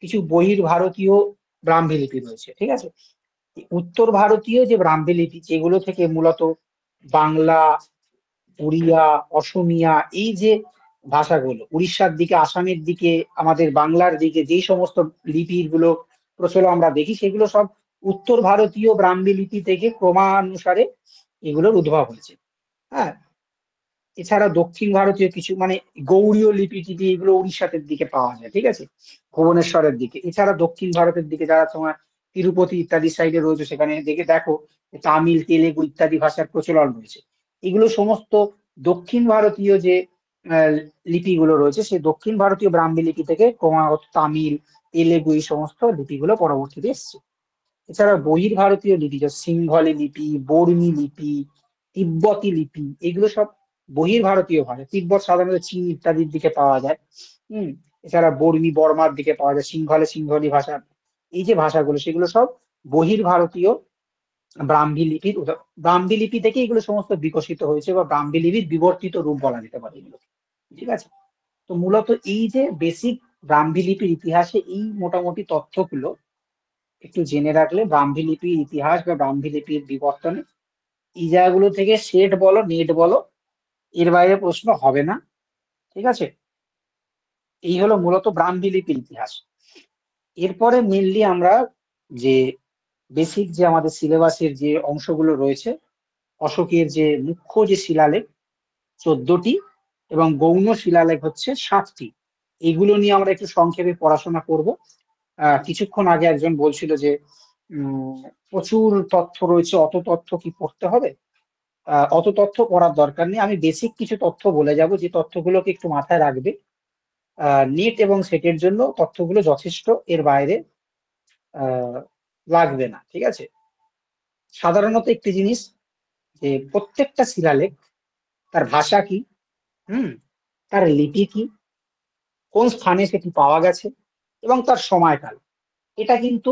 কিছু বহির ভারতীয় ব্রাহ্মী লিপি রয়েছে, ঠিক আছে। উত্তর ভারতীয় যে ব্রাহ্মী লিপি, যেগুলো থেকে মূলত বাংলা, উড়িয়া, অসমিয়া, এই যে ভাষাগুলো, উড়িষ্যার দিকে, আসামের দিকে, আমাদের বাংলার দিকে যেই সমস্ত লিপির গুলো প্রচলন আমরা দেখি, সেগুলো সব উত্তর ভারতীয় ব্রাহ্মী লিপি থেকে ক্রমানুসারে এগুলোর উদ্ভব হয়েছে। হ্যাঁ, এছাড়া দক্ষিণ ভারতীয় কিছু মানে গৌড়ীয় লিপি টিপি এগুলো উড়িষ্যাতের দিকে পাওয়া যায়, ঠিক আছে, ভুবনেশ্বরের দিকে। এছাড়া দক্ষিণ ভারতের দিকে যারা তোমার তিরুপতি ইত্যাদি সাইডে রয়েছে, সেখানে দেখে দেখো তামিল, তেলেগু ইত্যাদি ভাষার প্রচলন রয়েছে। এগুলো সমস্ত দক্ষিণ ভারতীয় যে লিপিগুলো রয়েছে, সেই দক্ষিণ ভারতীয় ব্রাহ্মী লিপি থেকে ক্রমাগত তামিল, তেলেগু এই সমস্ত লিপিগুলো পরবর্তীতে এসছে। এছাড়া বহির ভারতীয় লিপি, সিংহলি লিপি, বর্মী লিপি, তিব্বতী লিপি, এগুলো সব বহির ভারতীয় ভাষা। তিব্বত সাধারণত চীন ইত্যাদির দিকে পাওয়া যায়। এছাড়া বর্মী বর্মার দিকে পাওয়া যায়, সিংহলি ভাষা, এই যে ভাষাগুলো, সেগুলো সব বহির ভারতীয় ব্রাহ্মী লিপির ব্রাহ্মী লিপি থেকে এগুলো সমস্ত বিকশিত হয়েছে, বা ব্রাহ্মী লিপির বিবর্তিত রূপ বলা যেতে পারে এগুলো, ঠিক আছে। তো মূলত এই যে বেসিক ব্রাহ্মী লিপির ইতিহাসে এই মোটামুটি তথ্যগুলো একটু জেনে রাখলে ব্রাহ্মী লিপির ইতিহাস বা ব্রাহ্মী লিপির বিবর্তনে এই জায়গাগুলো থেকে সেট বলো, নেট বলো, এর বাইরে প্রশ্ন হবে না, ঠিক আছে। এই হলো মূলত ব্রাহ্মী লিপির ইতিহাস। এরপরে মেনলি আমরা যে বেসিক যে আমাদের সিলেবাসের যে অংশগুলো রয়েছে, অশোকের যে মুখ্য যে শিলালেখ 14টি এবং গৌণ শিলালেখ হচ্ছে 7টি, এগুলো নিয়ে আমরা একটু সংক্ষেপে পড়াশোনা করব। কিছুক্ষণ আগে একজন বলছিল যে প্রচুর তথ্য রয়েছে, অত তথ্য কি পড়তে হবে? অত তথ্য পড়ার দরকার নেই। আমি বেসিক কিছু তথ্য বলে যাব, যে তথ্যগুলোকে একটু মাথায় রাখবে। নেট এবং সেটের জন্য তথ্যগুলো যথেষ্ট, এর বাইরে লাগবে না, ঠিক আছে। সাধারণত একটি জিনিস, যে প্রত্যেকটা শিলালেখ তার ভাষা কি, তার লিপি কি, কোন স্থানে সেটি পাওয়া গেছে, এবং তার সময়কাল, এটা কিন্তু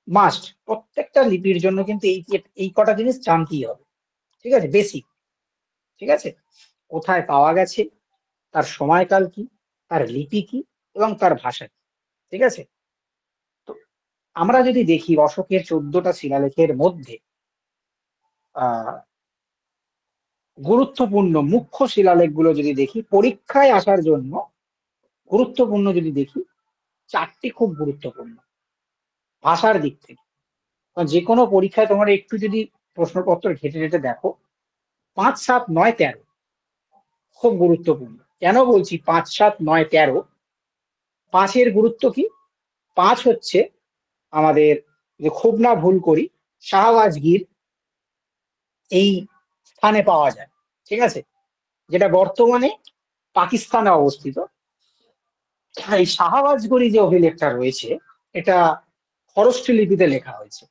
মাস্ট। প্রত্যেকটা লিপির জন্য কিন্তু এই কটা জিনিস জানতেই হবে, ঠিক আছে, বেসিক, ঠিক আছে। কোথায় পাওয়া গেছে, তার সময়কাল কি, তার লিপি কি, এবং তার ভাষা কি, ঠিক আছে। তো আমরা যদি দেখি অশোকের 14টা শিলালেখের মধ্যে গুরুত্বপূর্ণ মুখ্য শিলালেখগুলো যদি দেখি, পরীক্ষায় আসার জন্য গুরুত্বপূর্ণ যদি দেখি, 4টি খুব গুরুত্বপূর্ণ ভাষার দিক থেকে। যে কোনো পরীক্ষায় তোমার একটু যদি প্রশ্নপত্র ঘেটে ঘেটে দেখো, 5, 7, 9, 13 খুব গুরুত্বপূর্ণ। কেন বলছি 5, 7, 9, 13? 5-এর গুরুত্ব কি? 5 হচ্ছে আমাদের, যে খুব না ভুল করি, শাহবাজগীর এই স্থানে পাওয়া যায়, ঠিক আছে, যেটা বর্তমানে পাকিস্তানে অবস্থিত। এই শাহবাজগড়ি যে অভিলেখটা রয়েছে, এটা খরষ্ঠী লিপিতে লেখা হয়েছে।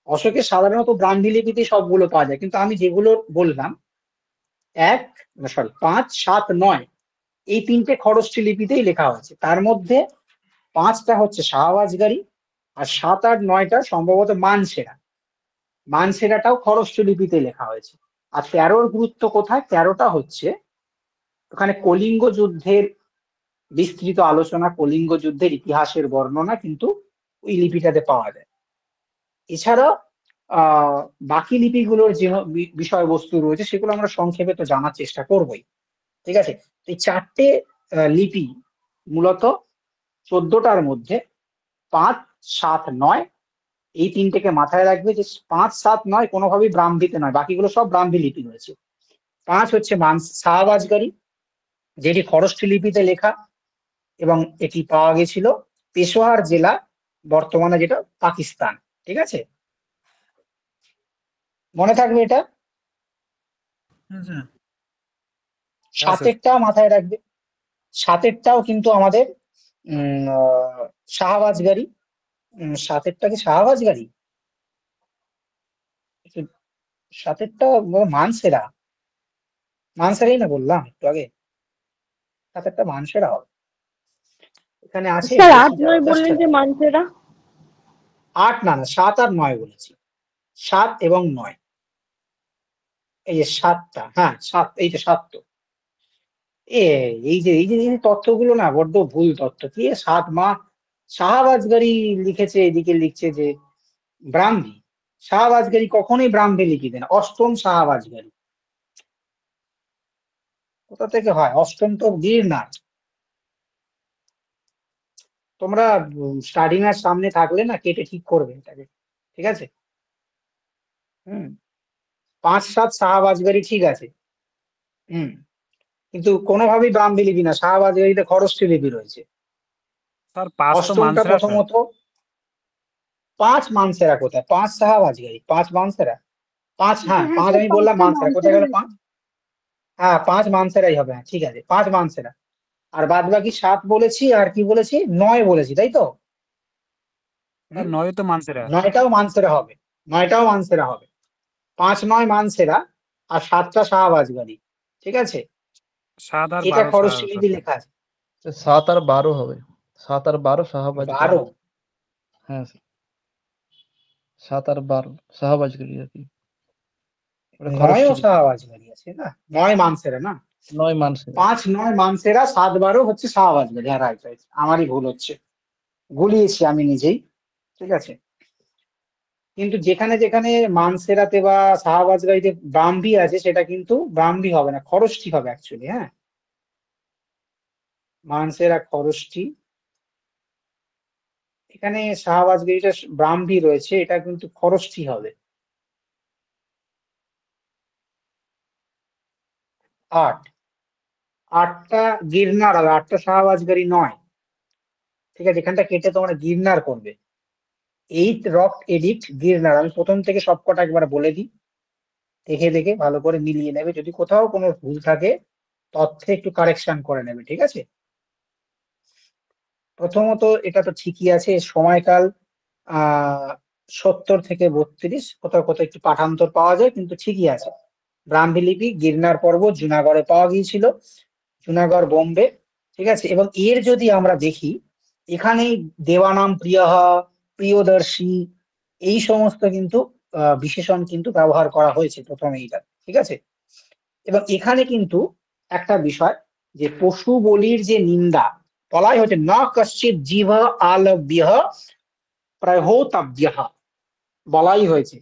অশোকের সাধারণত ব্রাহ্মী লিপিতে সবগুলো পাওয়া যায়, কিন্তু আমি যেগুলো বললাম 5, 7, 9 এই 3টে খরষ্ঠী লিপিতেই লেখা হয়েছে। তার মধ্যে 5টা হচ্ছে শাহবাজগড়ি, আর 7, 8, 9টা সম্ভবত মানসেরাটাও খরষ্ঠী লিপিতে লেখা হয়েছে। আর 13-র গুরুত্ব কোথায়? 13টা হচ্ছে ওখানে কলিঙ্গ যুদ্ধের বিস্তৃত আলোচনা, কলিঙ্গ যুদ্ধের ইতিহাসের বর্ণনা কিন্তু ওই লিপিটাতে পাওয়া যায়। এছাড়া বাকি লিপিগুলোর যে বিষয়বস্তু রয়েছে সেগুলো আমরা সংক্ষেপে তো জানার চেষ্টা করবোই, ঠিক আছে। এই 4টে লিপি মূলত 14টার মধ্যে 5, 7, 9 এই 3টেকে মাথায় রাখবে যে 5, 7, 9 কোনোভাবেই ব্রাহ্মীতে নয়, বাকিগুলো সব ব্রাহ্মী লিপি রয়েছে। 5 হচ্ছে শাহবাজগারি, যেটি খরষ্ঠী লিপিতে লেখা এবং এটি পাওয়া গেছিল পেশোয়ার জেলা, বর্তমানে যেটা পাকিস্তান, ঠিক আছে, মনে থাকবে এটা। হ্যাঁ স্যার। 7এরটা মাথায় রাখবে, 7এরটাও কিন্তু আমাদের শাহবাজগারি। 7এরটা কি শাহবাজগারি? 7এরটা মানসেরাই না বললাম একটু আগে, 7এরটা মানসেরা হবে, এখানে আছে স্যার দেখি 8, যারা 9 জাস্ট। বললেন যে মানসেরা। 8 না, 7 আর 9 বলেছি, 7 এবং 9, এই যে 7টা, হ্যাঁ 7, এই যে 7 তো এই যে তথ্যগুলো না বড্ড ভুল তথ্য। কি 7 মা শাহবাজগারি লিখেছে, এদিকে লিখছে যে ব্রাহ্মী। শাহবাজগারি কখনোই ব্রাহ্মী লিপি দেয় না, 8ম শাহবাজগারি। কোথা থেকে হয়? 8ম তো গিরনার। তোমরা স্টাডি ম্যাচ সামনে থাকলে না কেটে ঠিক করবে এটাকে, ঠিক আছে। 5, 7 শাহবাজগারি ঠিক আছে, কিন্তু কোনোভাবেই ব্রাহ্মী লিপি না, শাহবাজগারিতে খরষ্ঠী লিপি রয়েছে। স্যার 5 তো 8মটা মানসেরা স্যার। প্রথমত 5 মানসেরা কোথায়? 5 শাহবাজগারি, 5 মানসেরা, 5, হ্যাঁ 5 স্যার আমি বললাম, 5টা মানসেরা কোথায় মানসেরা গেল? লেখা। 5, হ্যাঁ 5 মানসেরাই হবে, হ্যাঁ ঠিক আছে, 5 মানসেরা। আর বাদ বাকি 7 বলেছি, আর কি বলেছি? 9 বলেছি, তাই তো? স্যার 9 তো মানসেরা। 9টাও মানসেরা হবে, 9টাও মানসেরা হবে। 5, 9 মানসেরা আর 7টা শাহবাজগারি, ঠিক আছে। 7 আর এটা 12 খরষ্ঠী লিপি লেখা আছে। 7 আর 12 হবে, 7 আর 12 শাহবাজগিরি। 12, হ্যাঁ স্যার, 7 আর 12 শাহবাজগিরি আর কি, ওটা 9ও খরষ্ঠী লিপি। শাহবাজগারি আছে না, 9 মানসেরা না, 9 মানসেরা। 5, 9 মানসেরা, 7, 12 হচ্ছে শাহবাজগারি। হ্যাঁ রাইট রাইট, আমারই ভুল হচ্ছে, গুলিয়েছি আমি নিজেই, ঠিক আছে। কিন্তু যেখানে যেখানে মানসেরাতে বা শাহবাজগারিতে ব্রাহ্মী আছে সেটা কিন্তু ব্রাহ্মী হবে না, খরষ্ঠী হবে অ্যাকচুয়ালি। হ্যাঁ, মানসেরা খরষ্ঠী, এখানে শাহবাজগারিটা ব্রাহ্মী রয়েছে, এটা কিন্তু খরষ্ঠী হবে। 8, 8টা গিরনার হবে, 8টা শাহবাজগারি নয়, ঠিক আছে। এখানটা কেটে তোমরা গিরনার করবে। 8 রক এডিক্ট গিরনার, আমি প্রথম থেকে সবকটা একবার বলে দিই, দেখে দেখে ভালো করে মিলিয়ে নেবে, যদি কোথাও কোনো ভুল থাকে তথ্যে একটু কারেকশন করে নেবে, ঠিক আছে। প্রথমত এটা তো ঠিকই আছে, এর সময়কাল 70 থেকে 32, কোথাও কোথাও একটু পাঠান্তর পাওয়া যায়, কিন্তু ঠিকই আছে। ব্রাহ্মী লিপি গিরনার পর্বত জুনাগড়ে পাওয়া গিয়েছিল, জুনাগড় বোম্বে, ঠিক আছে। এবং এর যদি আমরা দেখি, এখানেই দেবানাম প্রিয়হ, প্রিয়দর্শী, এই সমস্ত কিন্তু বিশেষণ কিন্তু ব্যবহার করা হয়েছে প্রথমে এইটা, ঠিক আছে। এবং এখানে কিন্তু একটা বিষয়, যে পশু বলির যে নিন্দা বলাই হচ্ছে, ন কশ্চিৎ জীব আলভ্য প্রহোতব্য, বলাই হয়েছে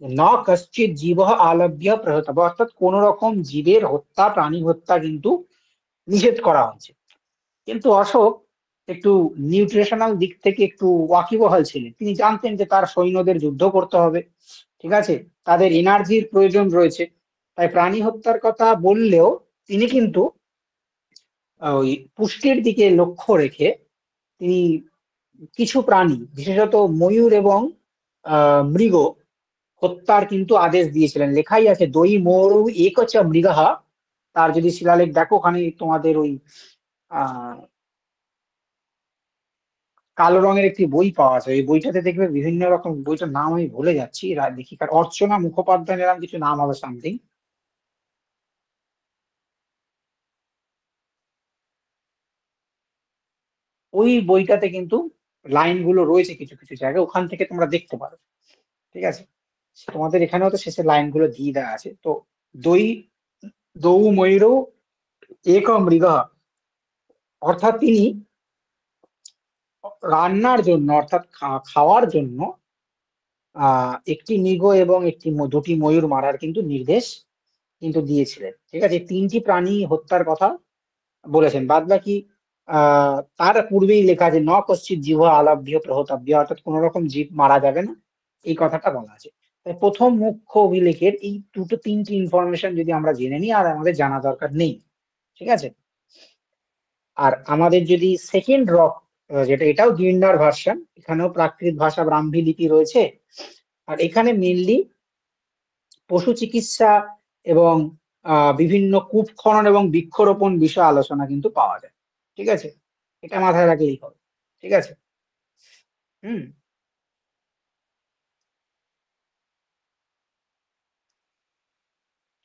ন কশ্চিৎ জীব আলভ্য প্রহোতব্য, অর্থাৎ কোন রকম জীবের হত্যা, প্রাণী হত্যা কিন্তু নিষেধ করা হয়েছে। কিন্তু অশোক একটু নিউট্রিশনাল দিক থেকে একটু ওয়াকিবহাল ছিলেন, তিনি জানতেন যে তার সৈন্যদের যুদ্ধ করতে হবে, ঠিক আছে, তাদের এনার্জির প্রয়োজন রয়েছে, তাই প্রাণী হত্যার কথা বললেও তিনি কিন্তু ওই পুষ্টির দিকে লক্ষ্য রেখে তিনি কিছু প্রাণী, বিশেষত ময়ূর এবং মৃগ হত্যার কিন্তু আদেশ দিয়েছিলেন। লেখাই আছে দই মৌরু একচ মৃগা, তার যদি শিলালেখ দেখো ওখানে তোমাদের ওই আহ কালো রঙের একটি বই পাওয়া যায়, ওই বইটাতে দেখবে বিভিন্ন রকম, বইটার নাম আমি ভুলে যাচ্ছি, দেখি কার, অর্চনা মুখোপাধ্যায় এরকম কিছু নাম হবে সামথিং। ওই বইটাতে কিন্তু লাইনগুলো রয়েছে কিছু কিছু জায়গায়, ওখান থেকে তোমরা দেখতে পারো, ঠিক আছে। তোমাদের এখানেও তো শেষে লাইনগুলো দিয়ে দেওয়া আছে। তো দই দৌ ময়ূর এক মৃগ, অর্থাৎ তিনি রান্নার জন্য অর্থাৎ খাওয়ার জন্য একটি মৃগ এবং দুটি ময়ূর মারার কিন্তু নির্দেশ কিন্তু দিয়েছিলেন। ঠিক আছে, তিনটি প্রাণী হত্যার কথা বলেছেন। বাদ বাকি তার পূর্বেই লেখা আছে ন কশ্চিৎ জীব আলাভ্য প্রহতাভ্য, অর্থাৎ কোন রকম জীব মারা যাবে না, এই কথাটা বলা আছে। তাই প্রথম মুখ্য অভিলেখের এই তিনটি ইনফরমেশন যদি আমরা জেনে নিই, আর আমাদের জানা দরকার নেই। ঠিক আছে, আর আমাদের যদি সেকেন্ড রক, যেটা এটাও গির্নার ভার্সন, এখানেও প্রাকৃত ভাষা ব্রাহ্মী লিপি রয়েছে, আর এখানে মেনলি পশু চিকিৎসা এবং বিভিন্ন কূপ খনন এবং বৃক্ষরোপণ বিষয়ে আলোচনা কিন্তু পাওয়া যায়। ঠিক আছে, এটা মাথায় রাখলেই হবে। ঠিক আছে, হুম।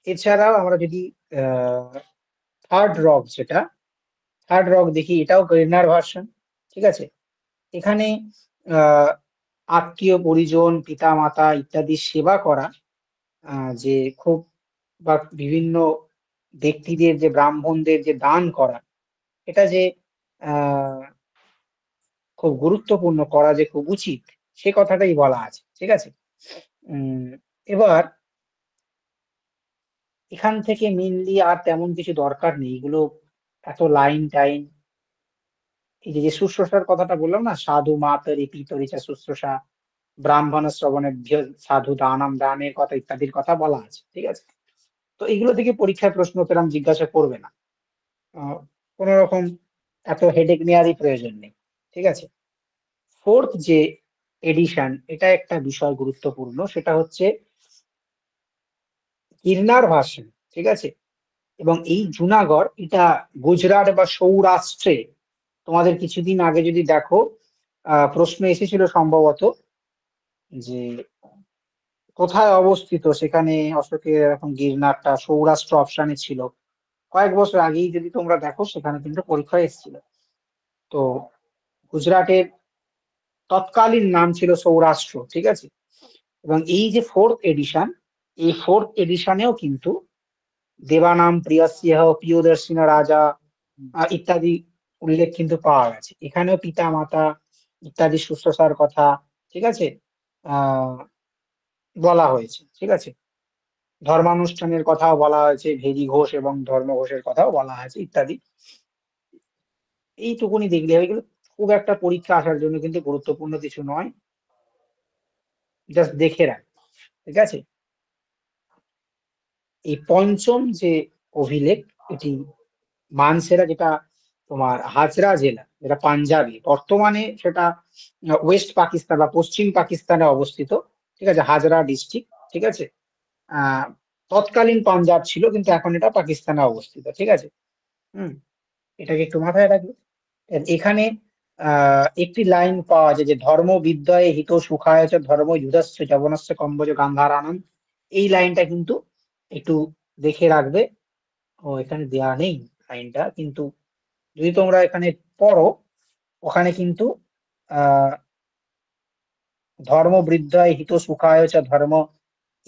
এছাড়াও আমরা যদি থার্ড রক দেখি, এটাও গির্নার ভার্সন। ঠিক আছে, এখানে আত্মীয় পরিজন, পিতা মাতা ইত্যাদি সেবা করা, যে খুব বা বিভিন্ন ব্যক্তিদের, যে ব্রাহ্মণদের যে দান করা, এটা যে খুব গুরুত্বপূর্ণ, করা যে খুব উচিত, সে কথাটাই বলা আছে। ঠিক আছে, এবার এখান থেকে মেনলি আর তেমন কিছু দরকার নেই, এগুলো এত লাইন টাইন। এই যে শুশ্রূষার কথাটা বললাম না, সাধু মাতরি পিতরিচা শুশ্রূষা, ব্রাহ্মণ শ্রবণেভ্য সাধু দানাম, দানের কথা ইত্যাদির কথা বলা আছে। ঠিক আছে, তো এগুলো থেকে পরীক্ষায় প্রশ্ন পেলাম জিজ্ঞাসা করবে না, কোন রকম এত হেডেক নেওয়ারই প্রয়োজন নেই। ঠিক আছে, ফোর্থ যে এডিশন, এটা একটা বিষয় গুরুত্বপূর্ণ, সেটা হচ্ছে গিরনার ভার্সন। ঠিক আছে, এবং এই জুনাগড় এটা গুজরাট বা সৌরাষ্ট্রে, তোমাদের কিছুদিন আগে যদি দেখো প্রশ্ন এসেছিল সম্ভবত যে কোথায় অবস্থিত, সেখানে অশোকের এখন গিরনারটা সৌরাষ্ট্র অপশানে ছিল। কয়েক বছর আগেই যদি তোমরা দেখো, সেখানে কিন্তু পরীক্ষায় এসেছিল। তো গুজরাটের তৎকালীন নাম ছিল সৌরাষ্ট্র। ঠিক আছে, এবং এই যে ফোর্থ এডিশন, এই ফোর্থ এডিশনেও কিন্তু দেবানাম প্রিয়স্য প্রিয়দর্শিনা রাজা ইত্যাদি উল্লেখ কিন্তু পাওয়া গেছে। এখানেও পিতা মাতা ইত্যাদি শুশ্রূষার কথা, ঠিক আছে, বলা হয়েছে। ঠিক আছে, ধর্মানুষ্ঠানের কথাও বলা হয়েছে, ভেদি ঘোষ এবং ধর্ম ঘোষের কথাও বলা হয়েছে ইত্যাদি। এইটুকুনি দেখলে হয়ে গেল, খুব একটা পরীক্ষা আসার জন্য কিন্তু গুরুত্বপূর্ণ কিছু নয়, জাস্ট দেখে রাখ। ঠিক আছে, এই পঞ্চম যে অভিলেখ, এটি মানসেরা, যেটা তোমার হাজরা জেলা, যেটা পাঞ্জাবে, বর্তমানে সেটা ওয়েস্ট পাকিস্তান বা পশ্চিম পাকিস্তানে অবস্থিত। ঠিক আছে, হাজরা ডিস্ট্রিক্ট। ঠিক আছে, তৎকালীন পাঞ্জাব ছিল, কিন্তু এখন এটা পাকিস্তানে অবস্থিত। ঠিক আছে, এটাকে একটু মাথায় রাখবে। এখানে একটি লাইন পাওয়া যায় যে ধর্ম বিদ্যয়ে হিত সুখায় চ ধর্ম যুধস্য যবনস্য কম্বজ গান্ধারানম, এই লাইনটা কিন্তু একটু দেখে রাখবে। ও এখানে দেয়া নেই লাইনটা, কিন্তু যদি তোমরা এখানে পড়ো, ওখানে কিন্তু ধর্ম বৃদ্ধায় হিত সুখায় চ ধর্ম,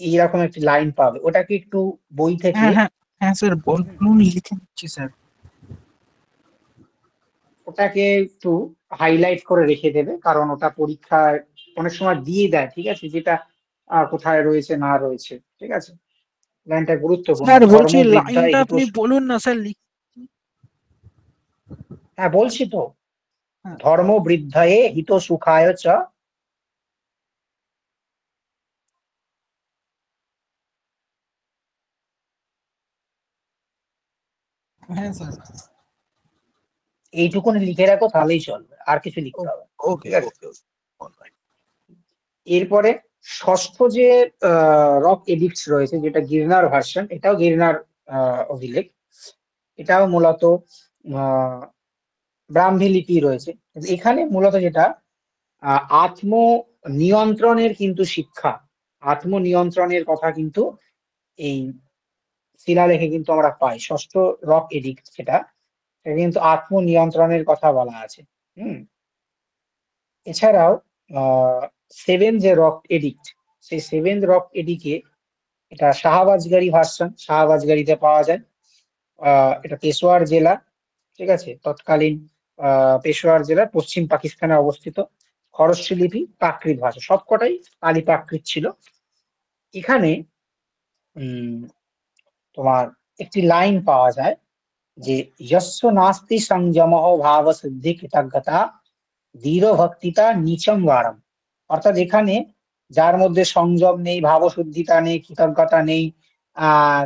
এইরকম একটি লাইন পাবে, ওটাকে একটু বই থেকে হ্যাঁ হ্যাঁ হ্যাঁ স্যার, বলুন, লিখে নিচ্ছি স্যার। ওটাকে একটু হাইলাইট করে রেখে দেবে, কারণ ওটা পরীক্ষায় অনেক সময় দিয়ে দেয়। ঠিক আছে, যেটা কোথায় রয়েছে না রয়েছে। ঠিক আছে, লাইনটা গুরুত্বপূর্ণ, স্যার ধর্ম বলছি বৃদ্ধায় লাইনটা হিত। আপনি বলুন না স্যার, হ্যাঁ বলছি তো, হ্যাঁ ধর্ম বৃদ্ধায়ে হিত সুখায় চ, হ্যাঁ স্যার। এইটুকুনি লিখে রাখো, তাহলেই চলবে, আর কিছু লিখতে হবে না। ওকে ঠিক আছে, ওকে ওকে। এরপরে ষষ্ঠ যে রক এডিক্টস রয়েছে, যেটা গিরনার ভার্সন, এটাও গিরনার অভিলেখ। এটাও মূলত ব্রাহ্মী লিপি রয়েছে। এখানে মূলত যেটা আত্ম নিয়ন্ত্রণের কিন্তু শিক্ষা, আত্মনিয়ন্ত্রণের কথা কিন্তু এই শিলালেখে কিন্তু আমরা পাই। ষষ্ঠ রক এডিক্ট যেটা, সেটা কিন্তু আত্মনিয়ন্ত্রণের কথা বলা আছে। এছাড়াও সেভেন যে রক এডিক্ট, সেই সেভেন রক এডিকে, এটা শাহবাজগাড়ি ভার্সন, শাহবাজগাড়িতে পাওয়া যায়। এটা পেশোয়ার জেলা, ঠিক আছে, তৎকালীন পেশোয়ার জেলার পশ্চিম পাকিস্তানে অবস্থিত। খরশ্রী লিপি প্রাকৃত ভাষা, সবকটাই পালি প্রাকৃত ছিল। এখানে তোমার একটি লাইন পাওয়া যায় যে যস্য নাস্তি সংযমঃ ভাব শুদ্ধি কৃতজ্ঞতা দৃঢ় ভক্তিতা নিচম বারম। অর্থাৎ এখানে যার মধ্যে সংযম নেই, ভাবশুদ্ধিতা নেই, কৃতজ্ঞতা নেই, আহ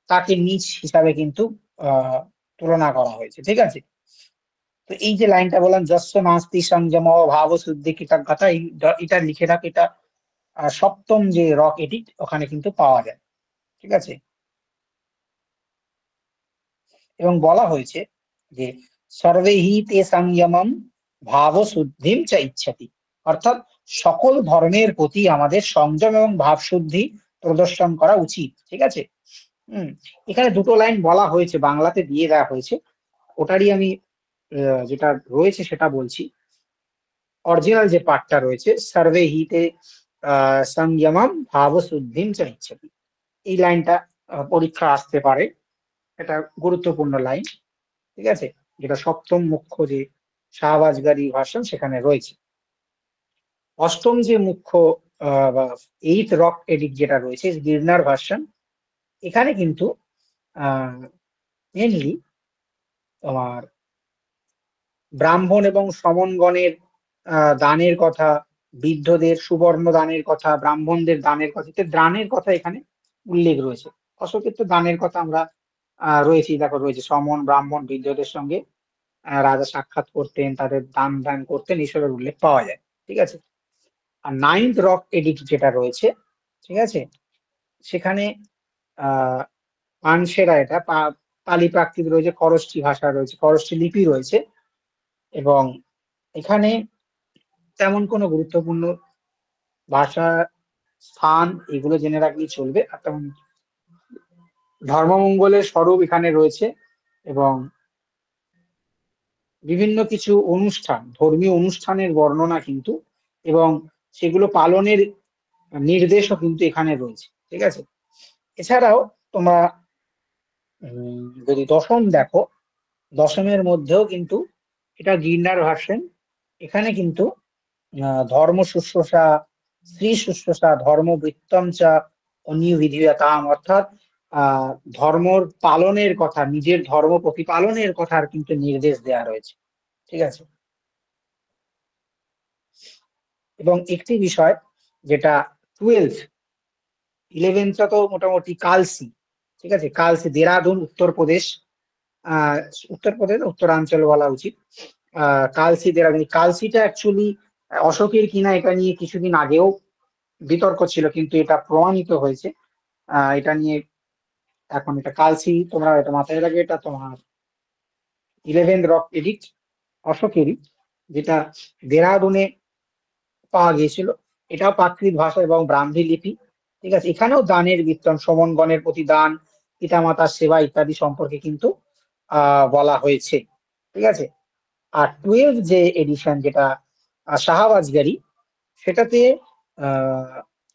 তাকে নিচ হিসাবে কিন্তু তুলনা করা হয়েছে। ঠিক আছে, তো এই যে লাইনটা বললাম যস্য নাস্তি সংযম ভাব শুদ্ধি কৃতজ্ঞতা, এটা লিখে রাখ। এটা সপ্তম যে রক এডিট ওখানে কিন্তু পাওয়া যায়। ঠিক আছে, এবং বলা হয়েছে যে সর্বেহি তে সংযমম ভাব শুদ্ধিম চ ইচ্ছতি, অর্থাৎ সকল ধর্মের প্রতি আমাদের সংযম এবং ভাব শুদ্ধি প্রদর্শন করা উচিত। ঠিক আছে, এখানে দুটো লাইন বলা হয়েছে, বাংলাতে দিয়ে দেওয়া হয়েছে, ওটারই আমি যেটা রয়েছে সেটা বলছি। অরিজিনাল যে পার্টটা রয়েছে সর্বেহি তে সংযমম ভাব শুদ্ধিম চ ইচ্ছতি, এই লাইনটা পরীক্ষা আসতে পারে, এটা গুরুত্বপূর্ণ লাইন। ঠিক আছে, যেটা সপ্তম মুখ্য যে শাহবাজগারি ভার্সন সেখানে রয়েছে। অষ্টম যে মুখ্য বা এইট রক এডিট যেটা রয়েছে গিরনার ভার্সন, এখানে কিন্তু মেনলি তোমার ব্রাহ্মণ এবং সমনগণের দানের কথা, বৃদ্ধদের সুবর্ণ দানের কথা, ব্রাহ্মণদের দানের কথা, দানের কথা এখানে উল্লেখ রয়েছে। অশোকের তো দানের কথা আমরা রয়েছে, দেখো রয়েছে সমন ব্রাহ্মণ বৃদ্ধদের সঙ্গে রাজা সাক্ষাৎ করতেন, তাদের দান দান করতেন, এইসবের উল্লেখ পাওয়া যায়। ঠিক আছে, আর নাইন্থ রক এডিট যেটা রয়েছে, ঠিক আছে, সেখানে পানসেরা, এটা পালি প্রাকৃত রয়েছে, খরশ্রী ভাষা রয়েছে, খরশ্রী লিপি রয়েছে, এবং এখানে তেমন কোনো গুরুত্বপূর্ণ ভাষা স্থান এগুলো জেনে রাখলেই চলবে। আর তেমন ধর্মমঙ্গলের স্বরূপ এখানে রয়েছে, এবং বিভিন্ন কিছু অনুষ্ঠান, ধর্মীয় অনুষ্ঠানের বর্ণনা কিন্তু, এবং সেগুলো পালনের নির্দেশও কিন্তু এখানে রয়েছে। ঠিক আছে, এছাড়াও তোমরা যদি দশম দেখো, দশমের মধ্যেও কিন্তু এটা গির্নার ভার্সন, এখানে কিন্তু ধর্ম শুশ্রূষা, স্ত্রী শুশ্রূষা, ধর্ম বৃত্তম চা অনিবিধিয়তাম, অর্থাৎ ধর্মর পালনের কথা, নিজের ধর্ম প্রতিপালনের কথার কিন্তু নির্দেশ দেওয়া রয়েছে। ঠিক আছে, এবং একটি বিষয় যেটা 11টা তো মোটামুটি কালসি। ঠিক আছে, কালসি দেরাদুন উত্তরপ্রদেশ, উত্তরাঞ্চল বলা উচিত। কালসি দেরাদুন, কালসিটা অ্যাকচুয়ালি অশোকের কিনা এটা নিয়ে কিছুদিন আগেও বিতর্ক ছিল, কিন্তু এটা প্রমাণিত হয়েছে। এটা নিয়ে এখন এটা কালসি, তোমরা এটা মাথায় রাখবে, এটা তোমার 11 রক এডিট অশোকেরই, যেটা দেরাদুনে পাওয়া গিয়েছিল। এটাও প্রাকৃত ভাষা এবং ব্রাহ্মী লিপি। ঠিক আছে, এখানেও দানের বৃত্তম, সমনগণের প্রতি দান, পিতামাতার সেবা ইত্যাদি সম্পর্কে কিন্তু বলা হয়েছে। ঠিক আছে, আর 12 যে এডিশন যেটা শাহবাজগারি, সেটাতে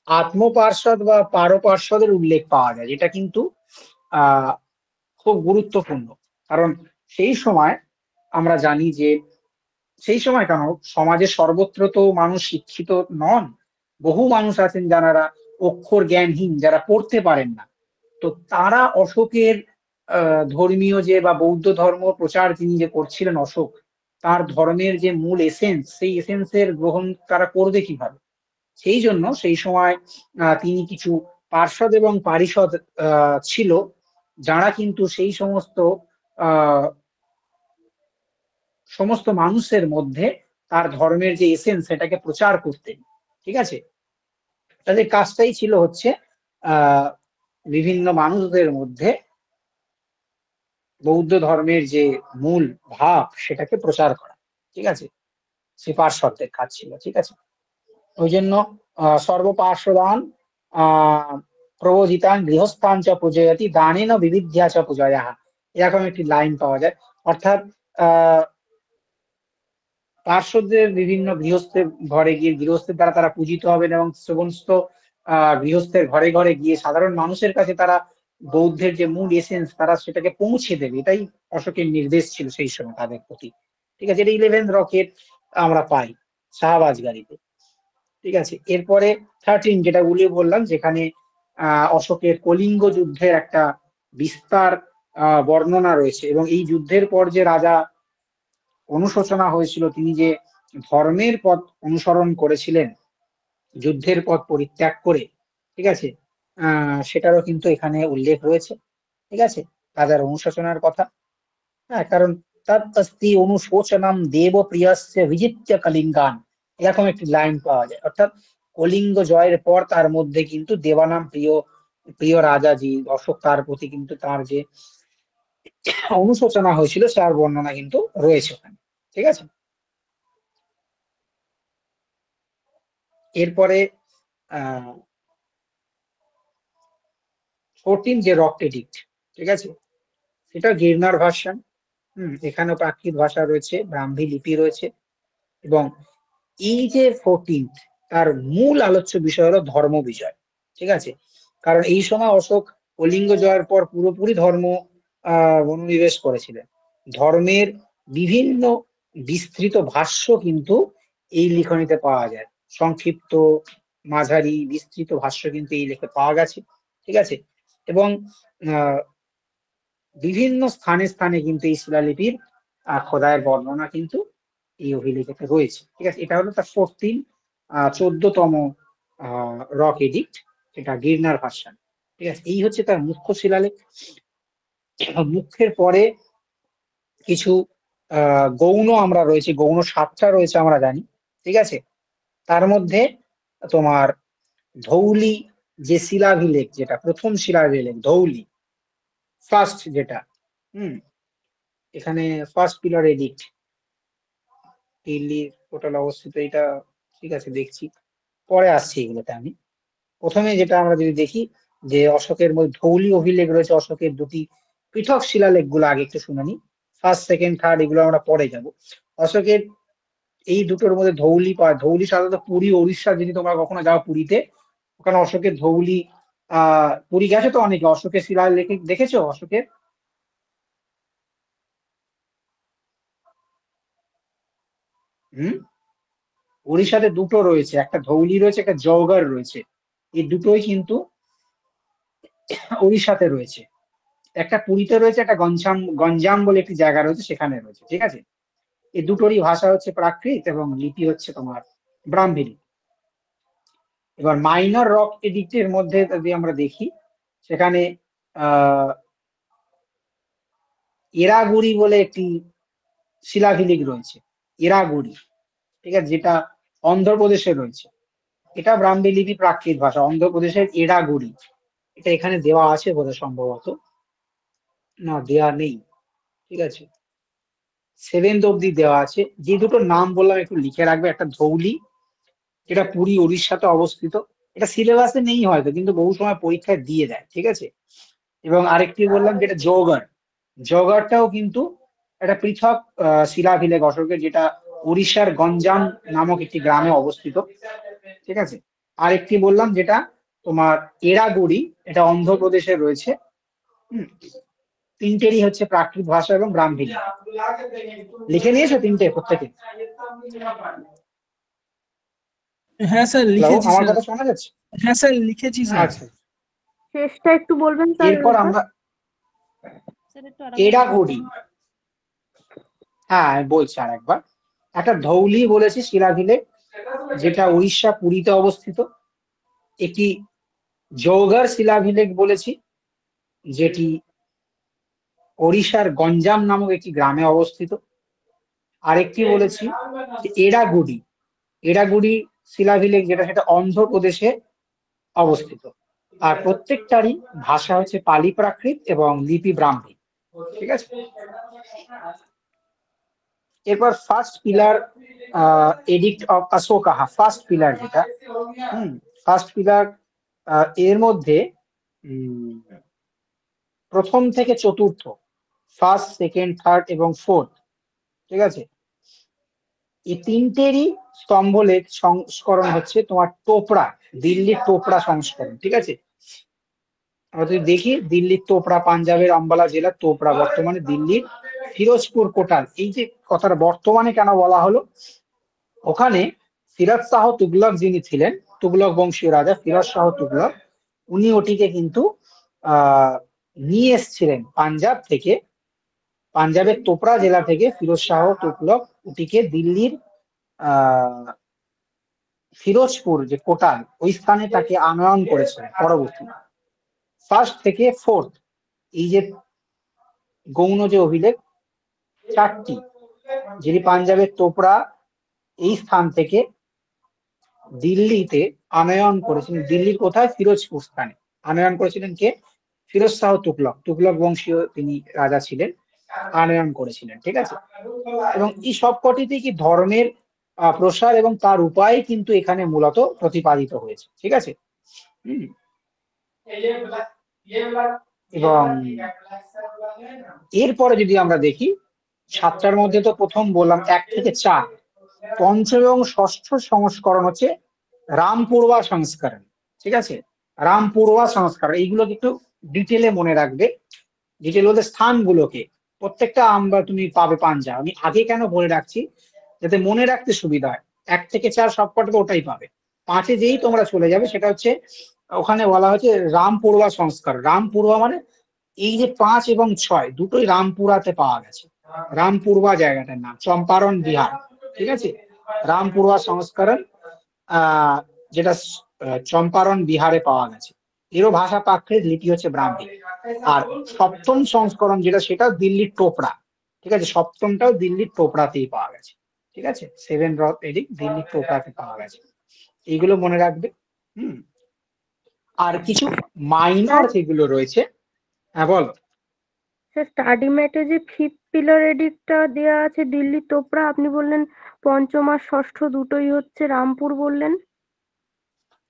আত্মপার্ষদ বা পারপার্ষদের উল্লেখ পাওয়া যায়, যেটা কিন্তু খুব গুরুত্বপূর্ণ। কারণ সেই সময় আমরা জানি যে সেই সময় কেন, সমাজের সর্বত্র তো মানুষ শিক্ষিত নন, বহু মানুষ আছেন যারা অক্ষর জ্ঞানহীন, যারা পড়তে পারেন না। তো তারা অশোকের ধর্মীয় যে বা বৌদ্ধ ধর্ম প্রচার যিনি যে করছিলেন অশোক, তার ধর্মের যে মূল এসেন্স, সেই এসেন্সের গ্রহণ তারা করবে কিভাবে? সেই জন্য সেই সময় তিনি কিছু পার্ষদ এবং পারিষদ ছিল, যারা কিন্তু সেই সমস্ত মানুষের মধ্যে তার ধর্মের যে এসেন্স সেটাকে প্রচার করতেন। ঠিক আছে, তাদের কাজটাই ছিল হচ্ছে বিভিন্ন মানুষদের মধ্যে বৌদ্ধ ধর্মের যে মূল ভাব সেটাকে প্রচার করা। ঠিক আছে, সে পার্শ্বদের কাজ ছিল। ঠিক আছে, ওই জন্য সর্বপার্শ্বদান প্রবোজিতান গৃহস্থান চ পূজয়তি দানেন বিবিধ্যা চ পূজয়া, এরকম একটি লাইন পাওয়া যায়। অর্থাৎ পার্শ্বদের বিভিন্ন গৃহস্থের ঘরে গিয়ে গৃহস্থের দ্বারা তারা পূজিত হবেন, এবং সমস্ত গৃহস্থের ঘরে ঘরে গিয়ে সাধারণ মানুষের কাছে তারা বৌদ্ধের যে মূল এসেন্স তারা সেটাকে পৌঁছে দেবে, এটাই অশোকের নির্দেশ ছিল সেই সময় তাদের প্রতি। ঠিক আছে, এটা 11th রকেট আমরা পাই শাহবাজগাড়িতে। ঠিক আছে, এরপরে 13 যেটা বলে বললাম, যেখানে অশোকের কলিঙ্গ যুদ্ধের একটা বিস্তার বর্ণনা রয়েছে, এবং এই যুদ্ধের পর যে রাজা অনুশোচনা হয়েছিল, তিনি যে ধর্মের পথ অনুসরণ করেছিলেন যুদ্ধের পথ পরিত্যাগ করে। ঠিক আছে, সেটারও কিন্তু এখানে উল্লেখ রয়েছে। ঠিক আছে, রাজার অনুশোচনার কথা। হ্যাঁ, কারণ তৎ অস্তি অনুশোচনম দেব প্রিয়স্য বিজিত্য কলিঙ্গান, এরকম একটি লাইন পাওয়া যায়। অর্থাৎ কলিঙ্গ জয়ের পর তার মধ্যে কিন্তু দেবানাম প্রিয় প্রিয় রাজা জি অশোক, তার প্রতি কিন্তু তার যে অনুশোচনা হয়েছিল তার বর্ণনা কিন্তু রয়েছে ওখানে। ঠিক আছে, এরপরে 14 যে রক এডিক্ট, ঠিক আছে, সেটা গির্নার ভার্সন। এখানেও প্রাকৃত ভাষা রয়েছে, ব্রাহ্মী লিপি রয়েছে, এবং এই যে 14th তার মূল আলোচ্য বিষয় হলো ধর্ম বিজয়। ঠিক আছে, কারণ এই সময় অশোক কলিঙ্গ জয়ের পর পুরোপুরি ধর্ম মনোনিবেশ করেছিলেন। ধর্মের বিভিন্ন বিস্তৃত ভাষ্য কিন্তু এই লিখনিতে পাওয়া যায়, সংক্ষিপ্ত, মাঝারি, বিস্তৃত ভাষ্য কিন্তু এই লেখে পাওয়া গেছে। ঠিক আছে, এবং বিভিন্ন স্থানে স্থানে কিন্তু এই শিলালিপির খোদাইয়ের বর্ণনা কিন্তু এই অভিলেখে রয়েছে। ঠিক আছে, এটা হলো তার 14তম রক এডিক্ট, এটা গির্নার ভার্সন। ঠিক আছে, এই হচ্ছে তার মুখ্য শিলালেখ। মুখ্যের পরে কিছু গৌণ আমরা রয়েছে, গৌণ 7টা রয়েছে আমরা জানি। ঠিক আছে, তার মধ্যে তোমার ধৌলি যে শিলাভিলেখ, যেটা প্রথম শিলাভিলেখ ধৌলি ফার্স্ট, যেটা এখানে ফার্স্ট পিলার এডিক্ট দিল্লির টোটাল অবস্থিত, এটা ঠিক আছে দেখছি, পরে আসছি এগুলোতে। আমি প্রথমে যেটা আমরা যদি দেখি যে অশোকের মধ্যে ধৌলি অভিলেখ রয়েছে, অশোকের দুটি পৃথক শিলালেখ গুলো আগে একটু শুনে নি, ফার্স্ট সেকেন্ড থার্ড এগুলো আমরা পরে যাব। অশোকের এই দুটোর মধ্যে ধৌলি পায়, ধৌলি সাধারণত পুরী উড়িষ্যা, যদি তোমরা কখনো যাও পুরীতে, ওখানে অশোকের ধৌলি পুরী গেছে তো অনেকে, অশোকের শিলালেখ দেখেছো অশোকের? হুম, উড়িষ্যাতে দুটো রয়েছে, একটা ধৌলি রয়েছে, একটা জৌগড় রয়েছে। এই দুটোই কিন্তু উড়িষ্যাতে রয়েছে। একটা পুরীতে রয়েছে, একটা গঞ্জাম বলে একটি জায়গা রয়েছে, সেখানে রয়েছে। ঠিক আছে, এই দুটোরই ভাষা হচ্ছে প্রাকৃত এবং লিপি হচ্ছে তোমার ব্রাহ্মী লিপি। এবার মাইনর রক এডিক্টের মধ্যে যদি আমরা দেখি, সেখানে আহ এরাগুড়ি বলে একটি শিলাভিলিক রয়েছে, এরাগুড়ি। ঠিক আছে, যেটা অন্ধ্রপ্রদেশে রয়েছে। এটা ব্রাহ্মী লিপি প্রাকৃত ভাষা, অন্ধ্রপ্রদেশের এরাগুড়ি। এটা এখানে দেওয়া আছে বোধহয়, সম্ভবত না দেওয়া নেই। ঠিক আছে, 7th অব্দি দেওয়া আছে। যে দুটো নাম বললাম একটু লিখে রাখবে, একটা ধৌলি যেটা পুরী উড়িষ্যাতে অবস্থিত, এটা সিলেবাসে নেই হয়তো, কিন্তু বহু সময় পরীক্ষায় দিয়ে দেয়। ঠিক আছে, এবং আরেকটি বললাম যেটা জৌগড়, জৌগড়টাও কিন্তু একটা পৃথক শিলাভিলেখ অশোকের, যেটা উড়িষ্যার গঞ্জাম নামক একটি গ্রামে অবস্থিত। ঠিক আছে, আরেকটি বললাম যেটা তোমার এরাগুড়ি, এটা অন্ধ্রপ্রদেশে রয়েছে। হুম, তিনটেরই হচ্ছে প্রাকৃত ভাষা এবং ব্রাহ্মী লিপি। লিখে নিয়েছো তিনটে প্রত্যেকে? হ্যাঁ স্যার হ্যালো, লিখেছি আমার স্যার। কথা শোনা যাচ্ছে? হ্যাঁ স্যার লিখেছি স্যার। আচ্ছা, শেষটা একটু বলবেন স্যার? এরপর আমরা এরাগুড়ি, হ্যাঁ আমি বলছি আর একবার। একটা ধৌলি বলেছি শিলাভিলেখ, যেটা উড়িষ্যা পুরীতে অবস্থিত। একটি জৌগড় শিলাভিলেখ বলেছি, যেটি ওড়িশার গঞ্জাম নামক একটি গ্রামে অবস্থিত। আরেকটি বলেছি যে এরাগুড়ি, এরাগুড়ি শিলাভিলেখ, যেটা সেটা অন্ধ্রপ্রদেশে অবস্থিত। আর প্রত্যেকটারই ভাষা হচ্ছে পালি প্রাকৃত এবং লিপি ব্রাহ্মী। ঠিক আছে, এরপর first pillar edict of Ashoka, first pillar যেটা, ফার্স্ট পিলার, এর মধ্যে প্রথম থেকে চতুর্থ, ফার্স্ট সেকেন্ড থার্ড এবং ফোর্থ, ঠিক আছে, এই তিনটেরই স্তম্ভলেখ সংস্করণ হচ্ছে তোমার টোপড়া, দিল্লির টোপড়া সংস্করণ। ঠিক আছে, আমরা যদি দেখি দিল্লির তোপড়া, পাঞ্জাবের আম্বালা জেলার তোপড়া, বর্তমানে দিল্লির ফিরোজপুর কোটাল। এই যে কথাটা বর্তমানে কেন বলা হলো, ওখানে ফিরোজ শাহ তুগলক যিনি ছিলেন, তুগলক বংশীয় রাজা ফিরোজ শাহ তুগলক, উনি ওটিকে কিন্তু নিয়ে এসছিলেন পাঞ্জাব থেকে, পাঞ্জাবের তোপড়া জেলা থেকে ফিরোজ শাহ তুগলক ওটিকে দিল্লির আহ ফিরোজপুর যে কোটাল, ওই স্থানে তাকে আনয়ন করেছিলেন পরবর্তীতে। ফার্স্ট থেকে ফোর্থ, এই যে গৌণ যে অভিলেখ চারটি, যিনি পাঞ্জাবের তোপড়া এই স্থান থেকে দিল্লিতে আনয়ন করেছিলেন। দিল্লির কোথায়? ফিরোজপুর স্থানে আনয়ন করেছিলেন কে? ফিরোজ শাহ তুগলক, তুগলক বংশীয় তিনি রাজা ছিলেন, আনয়ন করেছিলেন। ঠিক আছে, এবং এই সবকটিতেই কি ধর্মের প্রসার এবং তার উপায় কিন্তু এখানে মূলত প্রতিপাদিত হয়েছে। ঠিক আছে, এবং এরপরে যদি আমরা দেখি, সাতটার মধ্যে তো প্রথম বললাম 1 থেকে 4, পঞ্চম এবং ষষ্ঠ সংস্করণ হচ্ছে রামপূর্বা সংস্করণ। ঠিক আছে, রামপূর্বা সংস্করণ, এইগুলোকে একটু ডিটেলে মনে রাখবে। ডিটেল বলতে স্থানগুলোকে, প্রত্যেকটা আমরা তুমি পাবে পাঞ্জা। আমি আগে কেন বলে রাখছি, যাতে মনে রাখতে সুবিধা হয়। 1 থেকে 4 সবকটাকে ওটাই পাবে। 5-এ যেই তোমরা চলে যাবে, সেটা হচ্ছে ওখানে বলা হচ্ছে রামপূর্বা সংস্কার। রামপূর্বা মানে এই যে 5 এবং 6 দুটোই রামপুরাতে পাওয়া গেছে। রামপূর্বা জায়গাটার নাম চম্পারণ বিহার। ঠিক আছে, রামপূর্বা সংস্করণ যেটা চম্পারণ বিহারে পাওয়া গেছে। এরও ভাষা প্রাকৃত, লিপি হচ্ছে ব্রাহ্মী। আর সপ্তম সংস্করণ যেটা, সেটা দিল্লির টোপড়া। ঠিক আছে, সপ্তমটাও দিল্লির টোপড়াতেই পাওয়া গেছে। ঠিক আছে, 7 রথ এডিক্ট দিল্লির টোপড়াতে পাওয়া গেছে। এইগুলো মনে রাখবে। আর কিছু মাইনর যেগুলো রয়েছে, হ্যাঁ বল। স্যার স্টাডি ম্যাটে যে ফিফথ পিলার এডিক্টটা দেওয়া আছে দিল্লি তোপড়া, আপনি বললেন পঞ্চম আর ষষ্ঠ দুটোই হচ্ছে রামপুর বললেন।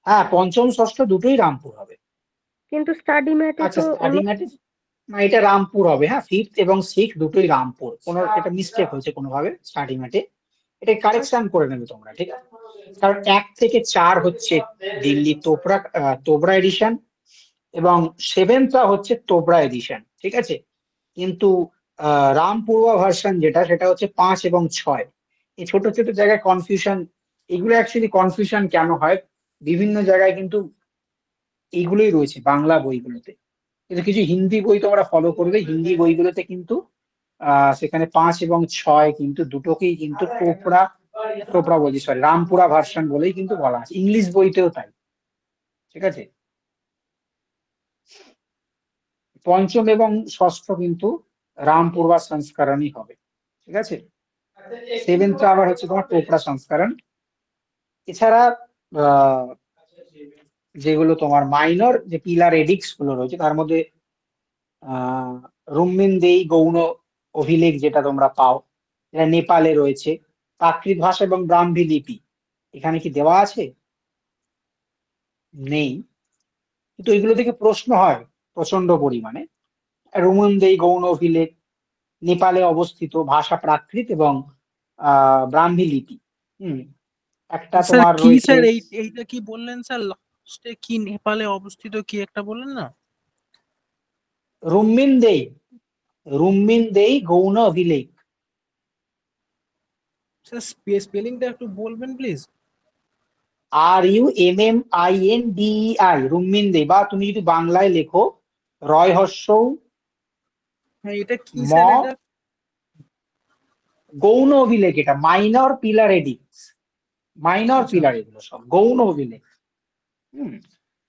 হ্যাঁ, পঞ্চম ষষ্ঠ দুটোই রামপুর হবে। কিন্তু স্টাডি ম্যাটে আচ্ছা, তো স্টাডি ম্যাটে না, এটা রামপুর হবে। হ্যাঁ, ফিফথ এবং সিক্স দুটোই রামপুর। কোনো এটা মিস্টেক হয়েছে কোনোভাবে স্টাডি ম্যাটে, এটা কারেকশন করে নেবে তোমরা। ঠিক আছে, কারণ 1 থেকে 4 হচ্ছে দিল্লি তোপড়া তোবড়া এডিশন, এবং 7টা হচ্ছে তোবড়া এডিশন। ঠিক আছে, কিন্তু রামপুরবা ভার্সন যেটা, সেটা হচ্ছে 5 এবং 6। এই ছোট ছোট জায়গায় কনফিউশন, এগুলো অ্যাকচুয়ালি কনফিউশন কেন হয়, বিভিন্ন জায়গায় কিন্তু এইগুলোই রয়েছে বাংলা বইগুলোতে। কিন্তু কিছু হিন্দি বই তোমরা ফলো করবে, হিন্দি বইগুলোতে কিন্তু সেখানে 5 এবং 6 কিন্তু দুটোকেই কিন্তু টোপড়া টোপড়া বলছি, সরি, রামপুরা ভার্সন বলেই কিন্তু বলা আছে। ইংলিশ বইতেও তাই। ঠিক আছে, পঞ্চম এবং ষষ্ঠ কিন্তু রামপুরবা সংস্করণই হবে। ঠিক আছে, 7টা আবার হচ্ছে তোমার টোপড়া সংস্করণ। এছাড়া যেগুলো তোমার মাইনর যে পিলার এডিক্টস গুলো রয়েছে, তার মধ্যে রুম্মিনদেই গৌণ অভিলেখ যেটা তোমরা পাও, এটা নেপালে রয়েছে। প্রাকৃত ভাষা এবং ব্রাহ্মী লিপি এখানে কি দেওয়া আছে? নেই, কিন্তু এগুলো থেকে প্রশ্ন হয় প্রচন্ড পরিমাণে। রুম্মিনদেই গৌণ অভিলেখ, নেপালে অবস্থিত, ভাষা প্রাকৃত এবং ব্রাহ্মী লিপি। একটা স্যার তোমার কি রয়েছে, স্যার এইটা কি বললেন স্যার, লাস্টে কি নেপালে অবস্থিত কি একটা বললেন না? রুম্মিনদেই গৌণ অভিলেখ। স্যার স্পেলিংটা একটু বলবেন প্লিজ। RUMMINDEI, রুম্মিনদেই, বা তুমি যদি বাংলায় লেখো রয় হর্ষৌ হ্যাঁ, এটা কি ম স্যার এটা? গৌণ অভিলেখ। এটা মাইনর পিলার এডিক্টস, মাইনর আচ্ছা। পিলার, এগুলো সব গৌণ অভিলেখ।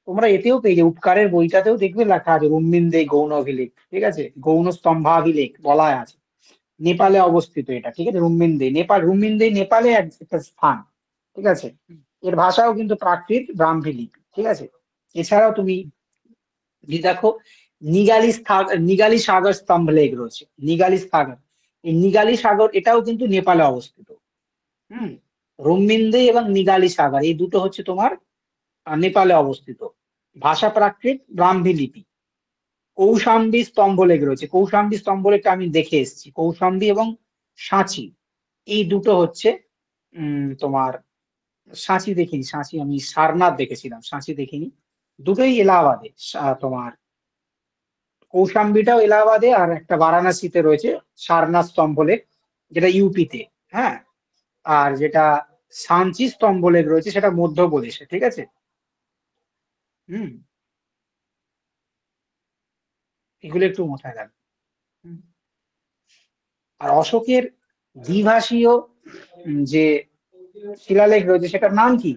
তোমরা এতেও পেয়ে যে উপকারের বইটাতেও দেখবে লেখা আছে রুম্মিনদেই গৌণ অভিলেখ। ঠিক আছে, গৌণ স্তম্ভাভিলেখ বলা আছে। নেপালে অবস্থিত এটা। ঠিক আছে, রুম্মিনদেই নেপাল, রুম্মিনদেই নেপালে একটা স্থান। ঠিক আছে, এর ভাষাও কিন্তু প্রাকৃত ব্রাহ্মী লিপি। ঠিক আছে, এছাড়াও তুমি দেখো নিগালি সাগর স্তম্ভ লেখ রয়েছে, নিগালি সাগর। এই নিগালি সাগর এটাও কিন্তু নেপালে অবস্থিত। রুম্মিনদেই এবং নিগালি সাগর এই দুটো হচ্ছে তোমার নেপালে অবস্থিত। ভাষা প্রাকৃত ব্রাহ্মী লিপি। কৌশাম্বী স্তম্ভলেখ রয়েছে, কৌশাম্বী স্তম্ভলেখটা আমি দেখে এসেছি। কৌশাম্বী এবং সাঁচি এই দুটো হচ্ছে তোমার, সাঁচি দেখিনি, সাঁচি আমি সারনাথ দেখেছিলাম, সাঁচি দেখিনি। দুটোই এলাহাবাদে তোমার কৌশাম্বীটাও এলাহাবাদে, আর একটা বারাণসীতে রয়েছে সারনাথ স্তম্ভলেখ, যেটা ইউপিতে। হ্যাঁ, আর যেটা সাঞ্চি স্তম্ভলেখ রয়েছে সেটা মধ্যপ্রদেশে। ঠিক আছে। হুম, এগুলো একটু মাথায় রাখবে। হুম। আর অশোকের দ্বিভাষীয় যে শিলালেখ রয়েছে সেটার নাম কি?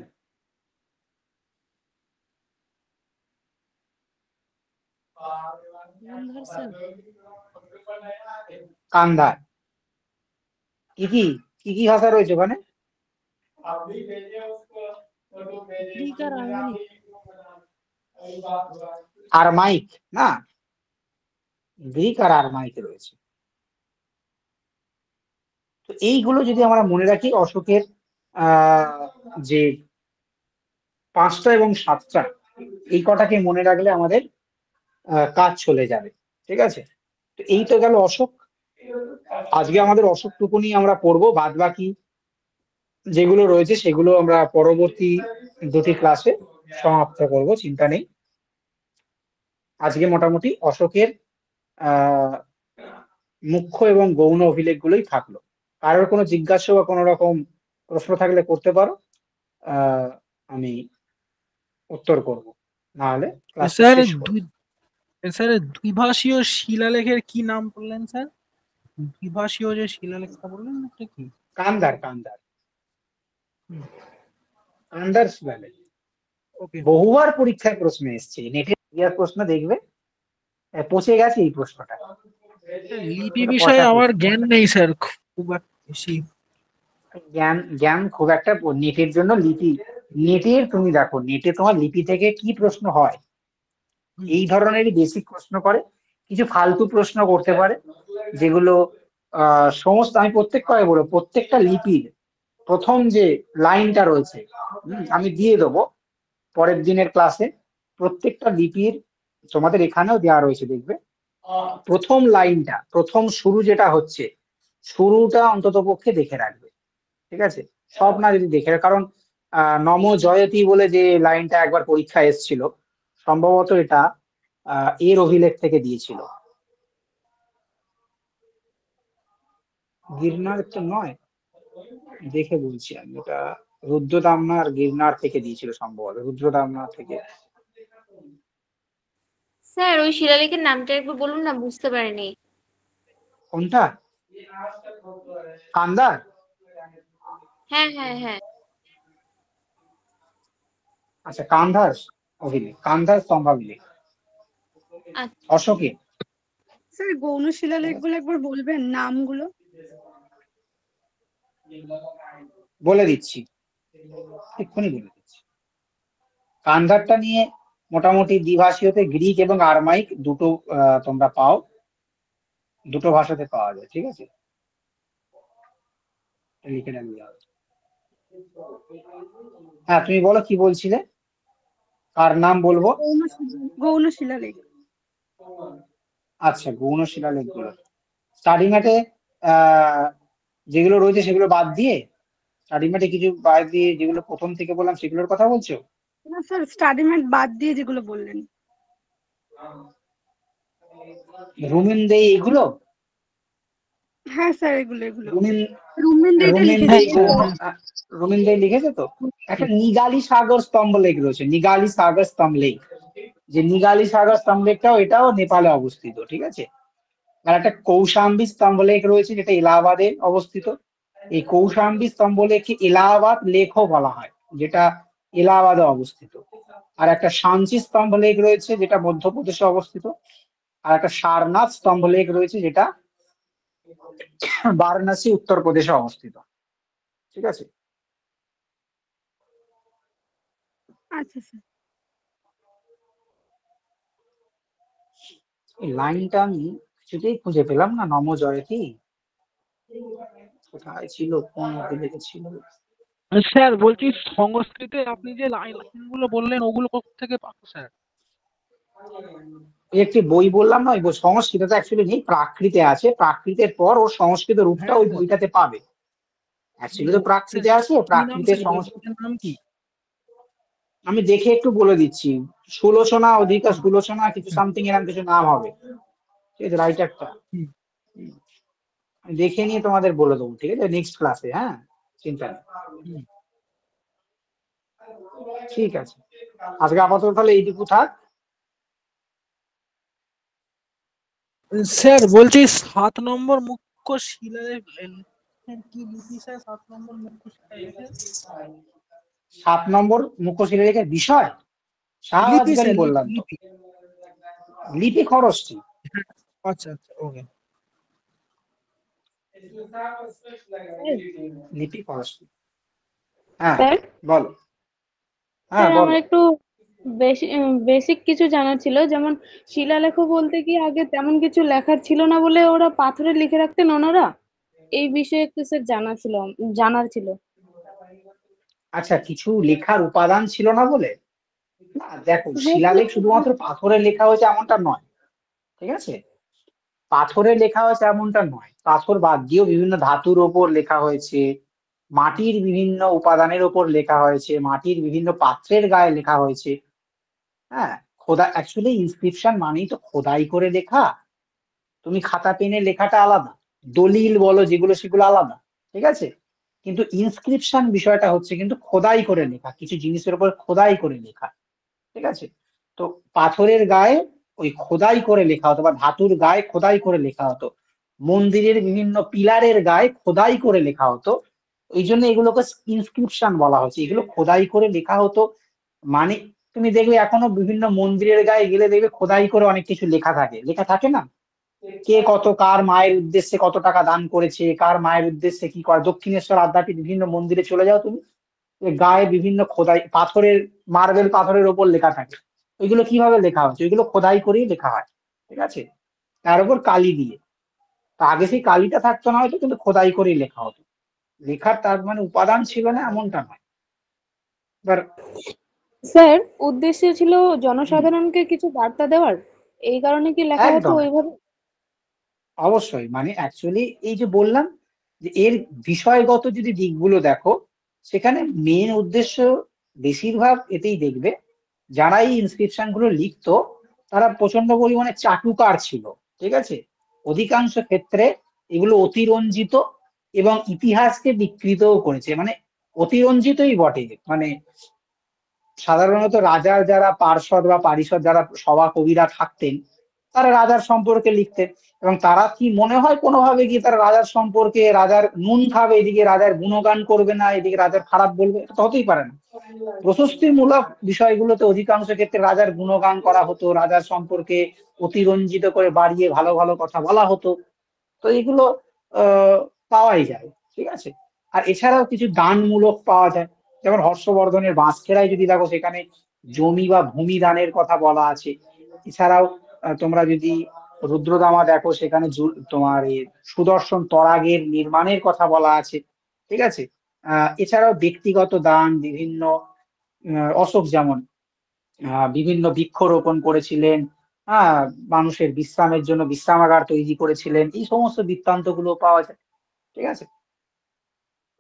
কান্ধার। কি কি কি কি ভাষা রয়েছে ওখানে? আরমাইক না, গ্রিক আর আরমাইক রয়েছে। তো এইগুলো যদি আমরা মনে রাখি, অশোকের যে 5টা এবং 7টা, এই কটাকে মনে রাখলে আমাদের কাজ চলে যাবে। ঠিক আছে। তো এই তো গেল অশোক। আজকে আমাদের অশোক টুকুনি আমরা পড়বো, বাদ বাকি যেগুলো রয়েছে সেগুলো আমরা পরবর্তী দুটি ক্লাসে সমাপ্ত করব, চিন্তা নেই। আজকে মোটামুটি অশোকের মুখ্য এবং গৌণ অভিলেখগুলোই থাকলো। কারোর কোনো জিজ্ঞাসা বা কোনো রকম প্রশ্ন থাকলে করতে পারো, আমি উত্তর করব, নাহলে ক্লাসটা স্যার শেষ করব। স্যার দ্বিভাষীয় শিলালেখের কি নাম বললেন স্যার? দ্বিভাষীয় যে শিলালেখটা বললেন ওটা কি? কান্দার কান্দার শিলালেখ। ওকে। বহুবার পরীক্ষায় প্রশ্ন এসছে, নেটের প্রশ্ন দেখবে, পচে গেছে এই প্রশ্নটা। লিপি বিষয়ে আমার জ্ঞান নেই স্যার খুব বেশি। জ্ঞান খুব একটা নেটের জন্য নেটের তুমি দেখো, নেটে তোমার লিপি থেকে কি প্রশ্ন হয়, এই ধরনেরই বেসিক প্রশ্ন করে, কিছু ফালতু প্রশ্ন করতে পারে, যেগুলো সমস্ত, আমি প্রত্যেকটা বলবো, প্রত্যেকটা লিপির প্রথম যে লাইনটা রয়েছে, আমি দিয়ে দেবো পরের দিনের ক্লাসে। প্রত্যেকটা লিপির তোমাদের এখানেও দেওয়া রয়েছে, দেখবে প্রথম লাইনটা, প্রথম শুরু যেটা হচ্ছে, শুরুটা অন্তত পক্ষে দেখে রাখবে। ঠিক আছে, সব না যদি দেখে, কারণ নম জয়তি বলে যে লাইনটা একবার পরীক্ষা এসেছিল, সম্ভবত এটা এর অভিলেখ থেকে দিয়েছিল। গিরনার তো নয়, দেখে বলছি আমি, এটা রুদ্রদামনার গিরনার থেকে দিয়েছিল সম্ভবত, রুদ্রদামনার থেকে। স্যার ওই শিলালেখের নামটা একবার বলুন না, বুঝতে পারিনি। কোনটা? কান্দার? হ্যাঁ হ্যাঁ হ্যাঁ। আচ্ছা, কান্ধার অভিলেখ, কান্ধার স্তম্ভাভিলেখ, অশোকে। স্যার গৌণ শিলালেখগুলো একবার বলবেন নামগুলো? বলে দিচ্ছি, এক্ষুনি বলে দিচ্ছি। কান্ধারটা নিয়ে মোটামুটি দ্বিভাষীয়তে গ্রিক এবং আরমাইক দুটো তোমরা পাও, দুটো ভাষাতে পাওয়া যায়। ঠিক আছে, লিখে রাখবে। হ্যাঁ, তুমি বলো কি বলছিলে, কার নাম বলবো? গৌণ শিলালেখ। আচ্ছা, গৌণ শিলালেখ গুলো স্টাডি ম্যাটে যেগুলো রয়েছে সেগুলো বাদ দিয়ে, স্টাডি ম্যাটে কিছু বাদ দিয়ে যেগুলো প্রথম থেকে বললাম সেগুলোর কথা বলছো? না স্যার, স্টাডি ম্যাট বাদ দিয়ে যেগুলো বললেন। রুমিন দেই এগুলো? হ্যাঁ স্যার, এগুলো রুমিন দেই লিখেছে তো। হ্যাঁ। একটা নিগালি সাগর স্তম্ভ লেক রয়েছে, নিগালি সাগর স্তম্ভ লেক, যে নিগালি সাগর স্তম্ভ লেকটাও, এটাও নেপালে অবস্থিত। ঠিক আছে। আর একটা কৌশাম্বী স্তম্ভ লেক রয়েছে, যেটা এলাহাবাদে অবস্থিত। এই কৌশাম্বী স্তম্ভ লেককে এলাহাবাদ লেকও বলা হয়, যেটা এলাহাবাদে অবস্থিত। আর একটা সাঞ্চি স্তম্ভ লেক রয়েছে, যেটা মধ্যপ্রদেশে অবস্থিত। আর একটা সারনাথ স্তম্ভ লেক রয়েছে, যেটা বারাণসী উত্তরপ্রদেশে অবস্থিত। ঠিক আছে। আচ্ছা স্যার। এই লাইনটা আমি কিছুতেই খুঁজে পেলাম না, নম জয়তি কোথায় ছিল, কোন অভিলেখে ছিল? স্যার বলছি সংস্কৃতে আপনি যে লাইনগুলো বললেন ওগুলো কোথা থেকে পাবো স্যার? একটি বই বললাম না, ওই সংস্কৃততে অ্যাকচুয়ালি নেই, প্রাকৃতে আছে। প্রাকৃতের পর ওর সংস্কৃত রূপটা ওই বইটাতে পাবে। অ্যাকচুয়ালি তো প্রাকৃতে আছে, প্রাকৃতের সংস্কৃত নাম কি? আমি দেখে একটু বলে দিচ্ছি, সুলোচনা অধিকা সুলোচনা কিছু সামথিং এরকম কিছু নাম হবে। ঠিক আছে, রাইটারটা হুম। আমি দেখে নিয়ে তোমাদের বলে দেবো, ঠিক আছে, নেক্সট ক্লাসে। হ্যাঁ, চিন্তা নেই। হুম। ঠিক আছে, আজকে আপাতত তাহলে এইটুকু থাক। স্যার বলছি 7 নম্বর মুখ্য শিলালেখ কি লিপি স্যার? 7 নম্বর মুখ্য শিলালেখের 7 নম্বর মুখ্য শিলালেখের বিষয় লিপি শাহবাজগরী স্যার, বললাম তো, লিপি। লিপি খরচটি। আচ্ছা আচ্ছা, ওকে। লিপি খরচটি, হ্যাঁ স্যার বলো। হ্যাঁ স্যার বলো। আমার একটু বেসিক কিছু জানার ছিল, যেমন শিলালেখ বলতে কি আগে তেমন কিছু লেখার ছিল না বলে ওরা পাথরে লিখে রাখতেন ওনারা, এই বিষয়ে একটু স্যার জানার ছিল। আচ্ছা, কিছু লেখার উপাদান ছিল না বলে? না দেখো, হ্যাঁ শিলালেখ শুধুমাত্র পাথরে লেখা হয়েছে এমনটা নয়, ঠিক আছে, পাথরে লেখা হয়েছে এমনটা নয়, পাথর বাদ দিয়েও বিভিন্ন ধাতুর ওপর লেখা হয়েছে, মাটির বিভিন্ন উপাদানের ওপর লেখা হয়েছে, মাটির বিভিন্ন পাত্রের গায়ে লেখা হয়েছে। হ্যাঁ, অ্যাকচুয়ালি ইনস্ক্রিপশন মানেই তো খোদাই করে লেখা। তুমি খাতা পেনে লেখাটা আলাদা, দলিল বলো যেগুলো সেগুলো আলাদা, ঠিক আছে, কিন্তু ইনস্ক্রিপশন বিষয়টা হচ্ছে কিন্তু খোদাই করে লেখা, কিছু জিনিসের উপর খোদাই করে লেখা, ঠিক আছে। তো পাথরের গায়ে ওই খোদাই করে লেখা হতো, বা ধাতুর গায়ে খোদাই করে লেখা হতো, মন্দিরের বিভিন্ন পিলারের গায়ে খোদাই করে লেখা হতো। এই জন্য এগুলোকে ইনস্ক্রিপশন বলা হচ্ছে, এগুলো খোদাই করে লেখা হতো। মানে তুমি দেখবে এখনো বিভিন্ন মন্দিরের গায়ে গেলে দেখবে খোদাই করে অনেক কিছু লেখা থাকে, লেখা থাকে না, কে কত কার মায়ের উদ্দেশ্যে কত টাকা দান করেছে, কার মায়ের উদ্দেশ্যে কি করে। দক্ষিণেশ্বর আদ্যাপীঠ বিভিন্ন মন্দিরে চলে যাও তুমি, গায়ে বিভিন্ন খোদাই পাথরের, মার্বেল পাথরের ওপর লেখা থাকে। ওইগুলো কিভাবে লেখা হচ্ছে? ওইগুলো খোদাই করেই লেখা হয়, ঠিক আছে, তার উপর কালি দিয়ে। তা আগে সেই কালিটা থাকতো না হয়তো, কিন্তু খোদাই করেই লেখা হতো। লেখার তার মানে উপাদান ছিল না এমনটা নয়। এবার স্যার উদ্দেশ্য ছিল হুম, জনসাধারণকে কিছু বার্তা দেওয়ার, এই কারণে কি লেখা হতো একদম ওইভাবে? অবশ্যই, মানে অ্যাকচুয়ালি এই যে বললাম যে এর বিষয়গত যদি দিকগুলো দেখো, সেখানে মেন উদ্দেশ্য বেশিরভাগ এতেই দেখবে যারা এই ইনস্ক্রিপশন গুলো লিখতো তারা প্রচন্ড পরিমাণে চাটুকার ছিল, ঠিক আছে। অধিকাংশ ক্ষেত্রে এগুলো অতিরঞ্জিত এবং ইতিহাসকে বিকৃতও করেছে, মানে অতিরঞ্জিতই বটে। মানে সাধারণত রাজার যারা পার্ষদ বা পারিষদ যারা সভা কবিরা থাকতেন, তারা রাজার সম্পর্কে লিখতেন, এবং তারা কি মনে হয় কোনোভাবে গিয়ে তারা রাজার সম্পর্কে, রাজার নুন খাবে, এদিকে রাজার গুণগান করবে না, এদিকে রাজার খারাপ বলবে, এটা তো হতেই পারে না। প্রশস্তিমূলক বিষয়গুলোতে অধিকাংশ ক্ষেত্রে রাজার গুণগান করা হতো, রাজার সম্পর্কে অতিরঞ্জিত করে বাড়িয়ে ভালো ভালো কথা বলা হতো। তো এগুলো পাওয়াই যায়, ঠিক আছে। আর এছাড়াও কিছু দানমূলক পাওয়া যায়, যেমন হর্ষবর্ধনের বাঁশখেড়ায় যদি দেখো, সেখানে জমি বা ভূমি দানের কথা বলা আছে। এছাড়াও তোমরা যদি রুদ্রদামা দেখো, সেখানে তোমার সুদর্শন তরাগের নির্মাণের কথা বলা আছে, ঠিক আছে। এছাড়াও ব্যক্তিগত দান বিভিন্ন, অশোক যেমন বিভিন্ন বৃক্ষরোপণ করেছিলেন, হ্যাঁ, মানুষের বিশ্রামের জন্য বিশ্রামাগার তৈরি করেছিলেন, এই সমস্ত বৃত্তান্ত গুলো পাওয়া যায়, ঠিক আছে,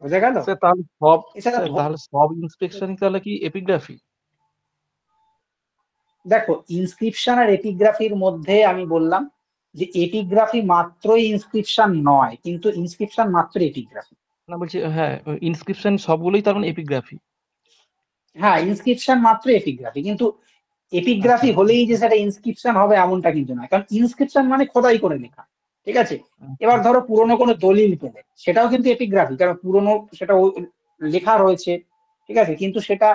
বোঝা গেল। স্যার তাহলে সব এছাড়া স্যার তাহলে সব ইন্সপেকশনই তাহলে কি এপিগ্রাফি? দেখো, ইনস্ক্রিপশন আর এপিগ্রাফির মধ্যে আমি বললাম যে এপিগ্রাফি মাত্রই ইনস্ক্রিপশন নয়, কিন্তু ইনস্ক্রিপশন মাত্র এপিগ্রাফি। না বলছি, হ্যাঁ, ইনস্ক্রিপশন সবগুলোই তার মানে এপিগ্রাফি। হ্যাঁ, ইনস্ক্রিপশন মাত্র এপিগ্রাফি, কিন্তু আচ্ছা এপিগ্রাফি হলেই যে সেটা ইনস্ক্রিপশন হবে এমনটা কিন্তু না, কারণ ইনস্ক্রিপশন মানে খোদাই করে লেখা, ঠিক আছে। আচ্ছা এবার ধরো পুরোনো কোনো দলিল পেলে, সেটাও কিন্তু এপিগ্রাফি, কারণ পুরোনো সেটা লেখা রয়েছে, ঠিক আছে, কিন্তু সেটা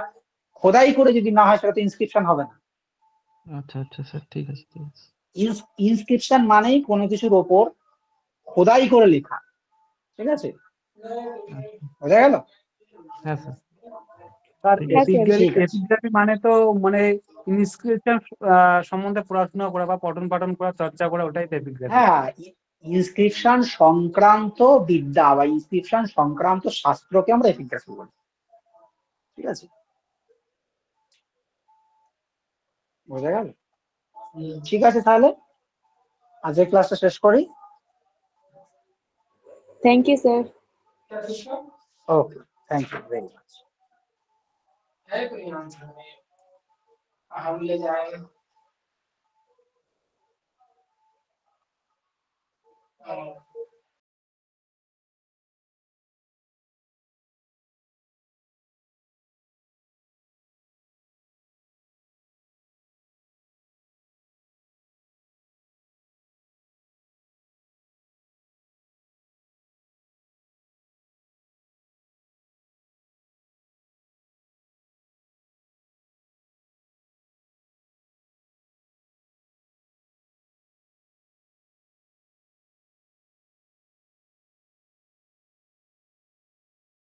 খোদাই করে যদি না হয় সেটা তো ইনস্ক্রিপশন হবে না। আচ্ছা আচ্ছা স্যার, ঠিক আছে ঠিক আছে। ইনস্ক্রিপশন মানেই কোনো কিছুর ওপর খোদাই করে লেখা, ঠিক আছে, আচ্ছা, বোঝা গেল। হ্যাঁ স্যার, স্যার ঠিক হ্যাঁ আছে। স্যার। ঠিক আছে, এপিগ্রাফি মানে তো মানে ইনস্ক্রিপশন সম্বন্ধে পড়াশোনা করা বা পঠন পাঠন করা, চর্চা করা, ওটাই তো এপিগ্রাফি। হ্যাঁ, ইনস্ক্রিপশন সংক্রান্ত বিদ্যা বা ইনস্ক্রিপশন সংক্রান্ত শাস্ত্রকে আমরা এপিগ্রাফি বলি, ঠিক আছে, বোঝা গেল। ঠিক আছে, তাহলে আজকের ক্লাসটা শেষ করি। Thank you sir. Okay, thank you very much. Ah,